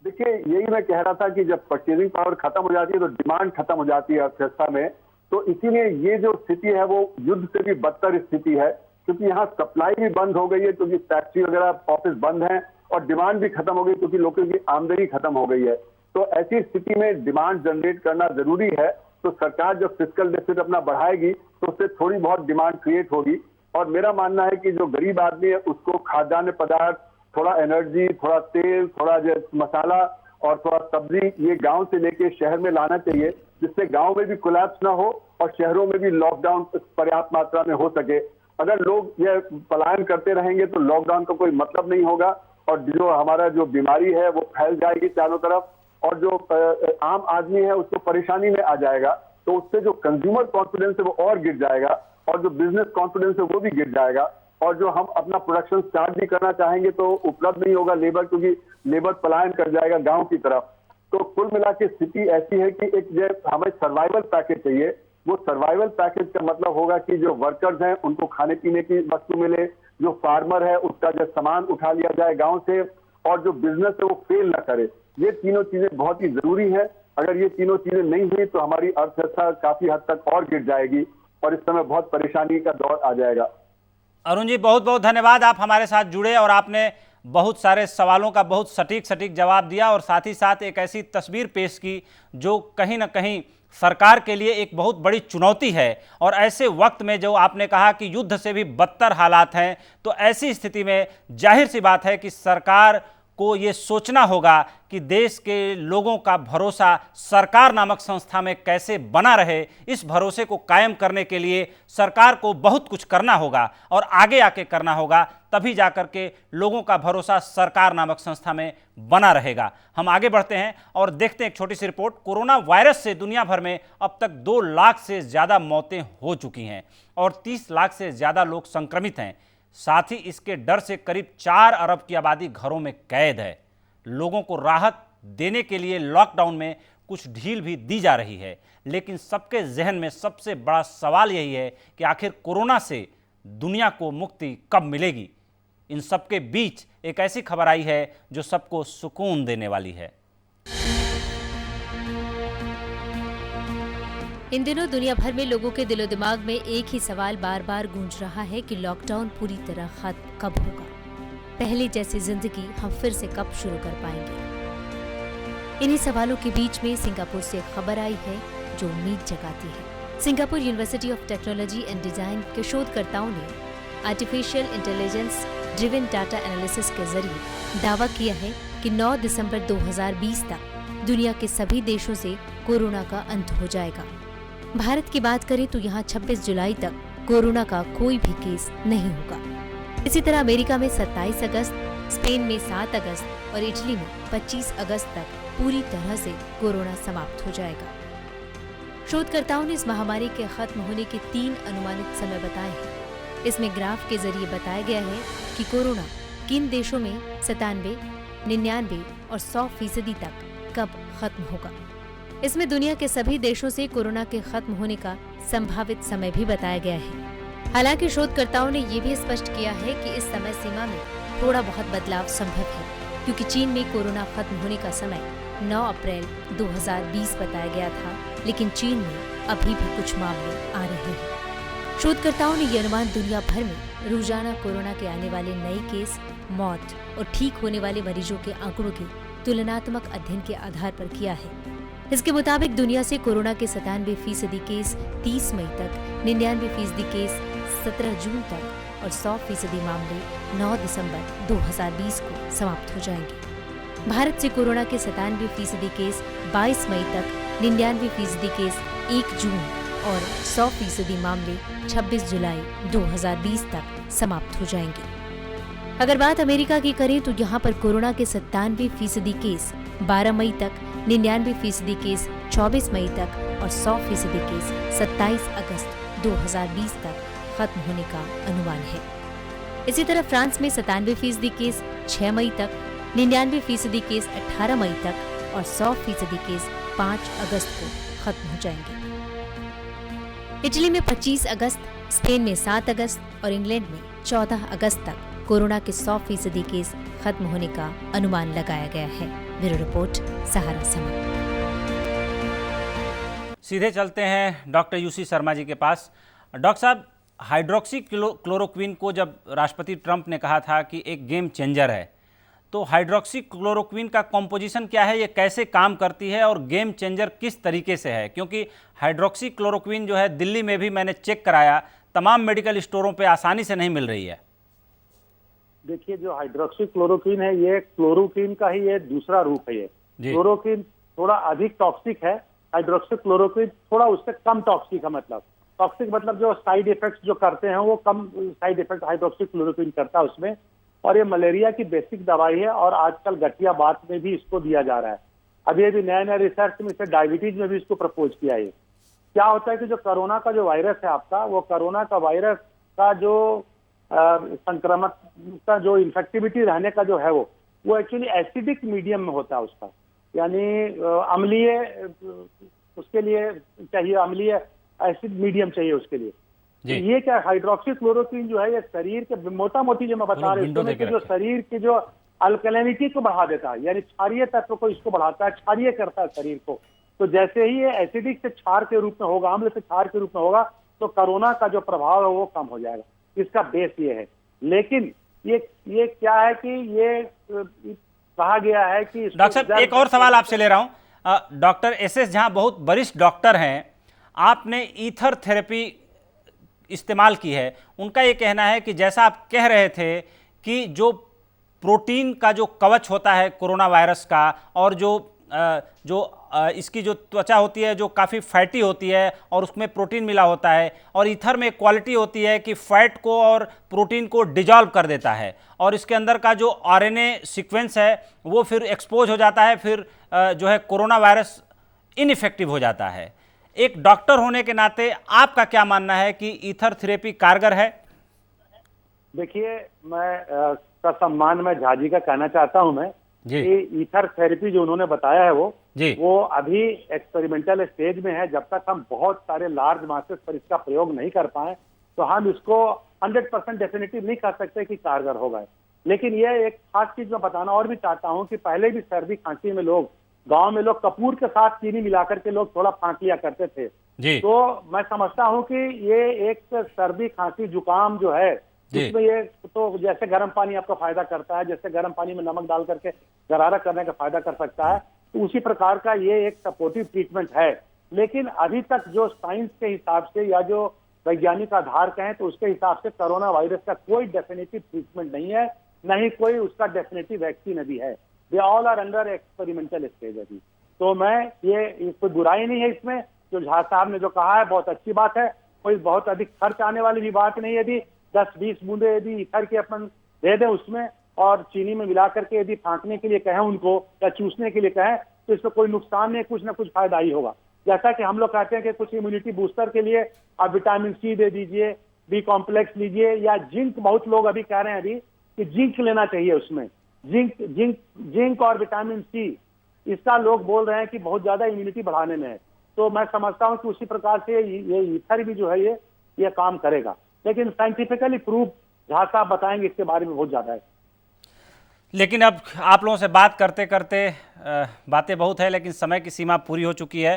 देखिए, यही मैं कह रहा था कि जब परचेजिंग पावर खत्म हो जाती है तो डिमांड खत्म हो जाती है अर्थव्यवस्था में। तो इसीलिए ये जो स्थिति है वो युद्ध से भी बदतर स्थिति है, क्योंकि यहाँ सप्लाई भी बंद हो गई है क्योंकि फैक्ट्री वगैरह ऑफिस बंद हैं, और डिमांड भी खत्म हो गई क्योंकि लोगों की आमदनी खत्म हो गई है। तो ऐसी स्थिति में डिमांड जनरेट करना जरूरी है। तो सरकार जब फिस्कल डेफिसिट अपना बढ़ाएगी तो उससे थोड़ी बहुत डिमांड क्रिएट होगी। और मेरा मानना है कि जो गरीब आदमी है उसको खाद्यान्न पदार्थ, थोड़ा एनर्जी, थोड़ा तेल, थोड़ा जो मसाला और थोड़ा सब्जी ये गांव से लेके शहर में लाना चाहिए, जिससे गांव में भी कोलैप्स ना हो और शहरों में भी लॉकडाउन पर्याप्त मात्रा में हो सके। अगर लोग ये पलायन करते रहेंगे तो लॉकडाउन का कोई मतलब नहीं होगा और जो हमारा जो बीमारी है वो फैल जाएगी चारों तरफ और जो आम आदमी है उसको परेशानी में आ जाएगा। तो उससे जो कंज्यूमर कॉन्फिडेंस है वो और गिर जाएगा और जो बिजनेस कॉन्फिडेंस है वो भी गिर जाएगा और जो हम अपना प्रोडक्शन स्टार्ट भी करना चाहेंगे तो उपलब्ध नहीं होगा लेबर, क्योंकि लेबर पलायन कर जाएगा गांव की तरफ। तो कुल मिला के स्थिति ऐसी है कि एक जो हमें सर्वाइवल पैकेज चाहिए, वो सर्वाइवल पैकेज का मतलब होगा कि जो वर्कर्स हैं उनको खाने पीने की वस्तु मिले, जो फार्मर है उसका जो सामान उठा लिया जाए गांव से और जो बिजनेस है वो फेल ना करे। ये तीनों चीजें बहुत ही जरूरी है। अगर ये तीनों चीजें नहीं हुई तो हमारी अर्थव्यवस्था काफी हद तक और गिर जाएगी और इस समय बहुत परेशानी का दौर आ जाएगा। अरुण जी, बहुत बहुत धन्यवाद, आप हमारे साथ जुड़े और आपने बहुत सारे सवालों का बहुत सटीक जवाब दिया और साथ ही साथ एक ऐसी तस्वीर पेश की जो कहीं ना कहीं सरकार के लिए एक बहुत बड़ी चुनौती है। और ऐसे वक्त में जो आपने कहा कि युद्ध से भी बदतर हालात हैं, तो ऐसी स्थिति में जाहिर सी बात है कि सरकार को ये सोचना होगा कि देश के लोगों का भरोसा सरकार नामक संस्था में कैसे बना रहे। इस भरोसे को कायम करने के लिए सरकार को बहुत कुछ करना होगा और आगे आके करना होगा, तभी जाकर के लोगों का भरोसा सरकार नामक संस्था में बना रहेगा। हम आगे बढ़ते हैं और देखते हैं एक छोटी सी रिपोर्ट। कोरोना वायरस से दुनिया भर में अब तक 2 लाख से ज़्यादा मौतें हो चुकी हैं और 30 लाख से ज़्यादा लोग संक्रमित हैं। साथ ही इसके डर से करीब 4 अरब की आबादी घरों में कैद है। लोगों को राहत देने के लिए लॉकडाउन में कुछ ढील भी दी जा रही है, लेकिन सबके जहन में सबसे बड़ा सवाल यही है कि आखिर कोरोना से दुनिया को मुक्ति कब मिलेगी। इन सबके बीच एक ऐसी खबर आई है जो सबको सुकून देने वाली है। इन दिनों दुनिया भर में लोगों के दिलो दिमाग में एक ही सवाल बार बार गूंज रहा है कि लॉकडाउन पूरी तरह खत्म कब होगा, पहले जैसी जिंदगी हम फिर से कब शुरू कर पाएंगे। इन्हीं सवालों के बीच में सिंगापुर से खबर आई है जो उम्मीद जगाती है। Singapore university of technology and design के शोधकर्ताओं ने artificial intelligence driven data analysis के जरिए दावा किया है कि 9 दिसंबर 2020 तक दुनिया के सभी देशों से कोरोना का अंत हो जाएगा। भारत की बात करें तो यहाँ 26 जुलाई तक कोरोना का कोई भी केस नहीं होगा। इसी तरह अमेरिका में 27 अगस्त, स्पेन में 7 अगस्त और इटली में 25 अगस्त तक पूरी तरह से कोरोना समाप्त हो जाएगा। शोधकर्ताओं ने इस महामारी के खत्म होने के 3 अनुमानित समय बताए हैं। इसमें ग्राफ के जरिए बताया गया है कि कोरोना किन देशों में 97, 99 और 100% तक कब खत्म होगा। इसमें दुनिया के सभी देशों से कोरोना के खत्म होने का संभावित समय भी बताया गया है। हालांकि शोधकर्ताओं ने ये भी स्पष्ट किया है कि इस समय सीमा में थोड़ा बहुत बदलाव संभव है, क्योंकि चीन में कोरोना खत्म होने का समय 9 अप्रैल 2020 बताया गया था, लेकिन चीन में अभी भी कुछ मामले आ रहे हैं। शोधकर्ताओं ने ये अनुमान दुनिया भर में रोजाना कोरोना के आने वाले नए केस, मौत और ठीक होने वाले मरीजों के आंकड़ों के तुलनात्मक अध्ययन के आधार पर किया है। इसके मुताबिक दुनिया से कोरोना के 97% केस 30 मई तक, 99% केस 17 जून तक और 100% मामले 9 दिसंबर 2020 को समाप्त हो जाएंगे। भारत से कोरोना के 97% केस 22 मई तक, 99% केस 1 जून और 100% मामले 26 जुलाई 2020 तक समाप्त हो जाएंगे। अगर बात अमेरिका की करें तो यहाँ पर कोरोना के 97% केस 12 मई तक, 99% केस 24 मई तक और 100% केस 27 अगस्त 2020 तक खत्म होने का अनुमान है। इसी तरह फ्रांस में 97% केस 6 मई तक, 99% केस 18 मई तक और 100% केस 5 अगस्त को खत्म हो जाएंगे। इटली में 25 अगस्त, स्पेन में 7 अगस्त और इंग्लैंड में 14 अगस्त तक कोरोना के 100% केस खत्म होने का अनुमान लगाया गया है। ब्यूरो रिपोर्ट, सहारा समाचार। सीधे चलते हैं डॉक्टर यूसी शर्मा जी के पास। डॉक्टर साहब, हाइड्रोक्सी क्लोरोक्विन को जब राष्ट्रपति ट्रंप ने कहा था कि एक गेम चेंजर है, तो हाइड्रोक्सी क्लोरोक्विन का कॉम्पोजिशन क्या है, ये कैसे काम करती है और गेम चेंजर किस तरीके से है? क्योंकि हाइड्रोक्सी क्लोरोक्विन जो है दिल्ली में भी मैंने चेक कराया, तमाम मेडिकल स्टोरों पे आसानी से नहीं मिल रही है। देखिए, जो हाइड्रोक्सी क्लोरोक्विन है ये क्लोरोक्विन का ही ये दूसरा रूप है। ये क्लोरोक्विन थोड़ा अधिक टॉक्सिक है, हाइड्रोक्सी क्लोरोक्विन थोड़ा उससे कम टॉक्सिक है। मतलब टॉक्सिक मतलब जो साइड इफेक्ट्स जो करते हैं वो कम साइड इफेक्ट हाइड्रोक्सी क्लोरोक्विन करता है उसमें। और ये मलेरिया की बेसिक दवाई है और आजकल गठिया बात में भी इसको दिया जा रहा है। अभी नया रिसर्च में इसे डायबिटीज में भी इसको प्रपोज किया है। क्या होता है कि जो कोरोना का जो वायरस है आपका, वो कोरोना का वायरस का जो संक्रमण का जो इन्फेक्टिविटी रहने का जो है वो एक्चुअली एसिडिक मीडियम में होता है उसका, यानी अम्लीय उसके लिए चाहिए, अम्लीय एसिड मीडियम चाहिए उसके लिए। ये क्या हाइड्रोक्सी क्लोरोक्विन जो है ये शरीर के मोटा मोटी जो मैं बता रहा हूँ जो शरीर की जो अल्कलिनिटी को बढ़ा देता है, यानी क्षारीय तत्व को इसको बढ़ाता है, क्षारीय करता है शरीर को। तो जैसे ही ये एसिडिक से क्षार के रूप में होगा, अम्ल से क्षार के रूप में होगा, तो कोरोना का जो प्रभाव है वो कम हो जाएगा। इसका बेस ये है। लेकिन ये क्या है कि ये कहा गया है कि डॉक्टर साहब एक और सवाल आपसे ले रहा हूं। Doctor SS. झा बहुत वरिष्ठ डॉक्टर हैं, आपने ईथर थेरेपी इस्तेमाल की है। उनका ये कहना है कि जैसा आप कह रहे थे कि जो प्रोटीन का जो कवच होता है कोरोना वायरस का, और इसकी जो त्वचा होती है जो काफ़ी फैटी होती है और उसमें प्रोटीन मिला होता है, और ईथर में एक क्वालिटी होती है कि फैट को और प्रोटीन को डिजॉल्व कर देता है, और इसके अंदर का जो आरएनए सीक्वेंस है वो फिर एक्सपोज हो जाता है, फिर जो है कोरोना वायरस इनइफेक्टिव हो जाता है। एक डॉक्टर होने के नाते आपका क्या मानना है कि ईथर थेरेपी कारगर है? देखिए, मैं सम्मान में झा जी का कहना चाहता हूं मैं कि ईथर थेरेपी जो उन्होंने बताया है वो अभी एक्सपेरिमेंटल स्टेज में है। जब तक हम बहुत सारे लार्ज मासेस पर इसका प्रयोग नहीं कर पाए तो हम इसको 100% डेफिनेटिव नहीं कर सकते कि कारगर होगा। लेकिन ये एक खास चीज मैं बताना और भी चाहता हूं कि पहले भी सर्दी खांसी में लोग गांव में लोग कपूर के साथ चीनी मिलाकर के लोग थोड़ा फाँक लिया करते थे। तो मैं समझता हूं कि ये एक सर्दी खांसी जुकाम जो है इसमें ये तो जैसे गर्म पानी आपका फायदा करता है, जैसे गर्म पानी में नमक डाल करके गरारा करने का फायदा कर सकता है, तो उसी प्रकार का ये एक सपोर्टिव ट्रीटमेंट है। लेकिन अभी तक जो साइंस के हिसाब से या जो वैज्ञानिक आधार कहें तो उसके हिसाब से कोरोना वायरस का कोई डेफिनेटिव ट्रीटमेंट नहीं है, न ही कोई उसका डेफिनेटिव वैक्सीन अभी है। They all are under experimental stage अभी। तो मैं ये कोई बुराई नहीं है इसमें, जो झा साहब ने जो कहा है बहुत अच्छी बात है, कोई बहुत अधिक खर्च आने वाली भी बात नहीं है। यदि 10-20 बूंदे यदि ईथर के अपन दे दें उसमें और चीनी में मिला करके यदि फाँकने के लिए कहें उनको या चूसने के लिए कहें तो इसमें कोई नुकसान नहीं, कुछ ना कुछ फायदा ही होगा। जैसा कि हम लोग कहते हैं कि कुछ इम्यूनिटी बूस्टर के लिए आप विटामिन सी दे दीजिए, बी कॉम्प्लेक्स लीजिए, या जिंक, बहुत लोग अभी कह रहे हैं अभी कि जिंक लेना चाहिए उसमें, जिंक और विटामिन सी, इसका लोग बोल रहे हैं कि बहुत ज्यादा इम्यूनिटी बढ़ाने में है। तो मैं समझता हूं कि उसी प्रकार से ये ईथर भी जो है ये काम करेगा। लेकिन साइंटिफिकली प्रूफ झा साहब बताएंगे इसके बारे में बहुत ज्यादा है। लेकिन अब आप लोगों से बात करते करते बातें बहुत है, लेकिन समय की सीमा पूरी हो चुकी है।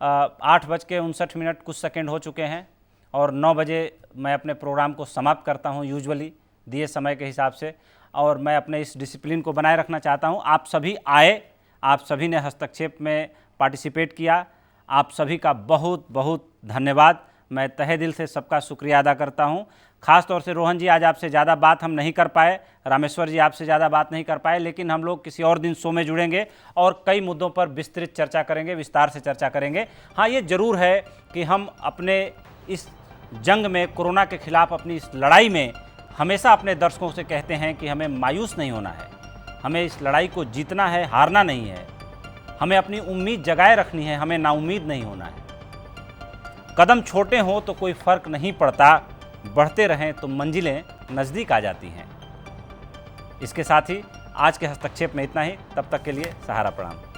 8:59 कुछ सेकंड हो चुके हैं और 9 बजे मैं अपने प्रोग्राम को समाप्त करता हूं यूजुअली दिए समय के हिसाब से, और मैं अपने इस डिसिप्लिन को बनाए रखना चाहता हूं। आप सभी आए, आप सभी ने हस्तक्षेप में पार्टिसिपेट किया, आप सभी का बहुत बहुत धन्यवाद। मैं तहे दिल से सबका शुक्रिया अदा करता हूं। ख़ास तौर से रोहन जी, आज आपसे ज़्यादा बात हम नहीं कर पाए, रामेश्वर जी आपसे ज़्यादा बात नहीं कर पाए, लेकिन हम लोग किसी और दिन शो में जुड़ेंगे और कई मुद्दों पर विस्तृत चर्चा करेंगे, विस्तार से चर्चा करेंगे। हाँ, ये ज़रूर है कि हम अपने इस जंग में, कोरोना के खिलाफ अपनी इस लड़ाई में हमेशा अपने दर्शकों से कहते हैं कि हमें मायूस नहीं होना है, हमें इस लड़ाई को जीतना है, हारना नहीं है, हमें अपनी उम्मीद जगाए रखनी है, हमें नाउम्मीद नहीं होना है। कदम छोटे हों तो कोई फ़र्क नहीं पड़ता, बढ़ते रहें तो मंजिलें नज़दीक आ जाती हैं। इसके साथ ही आज के हस्तक्षेप में इतना ही। तब तक के लिए सहारा प्रणाम।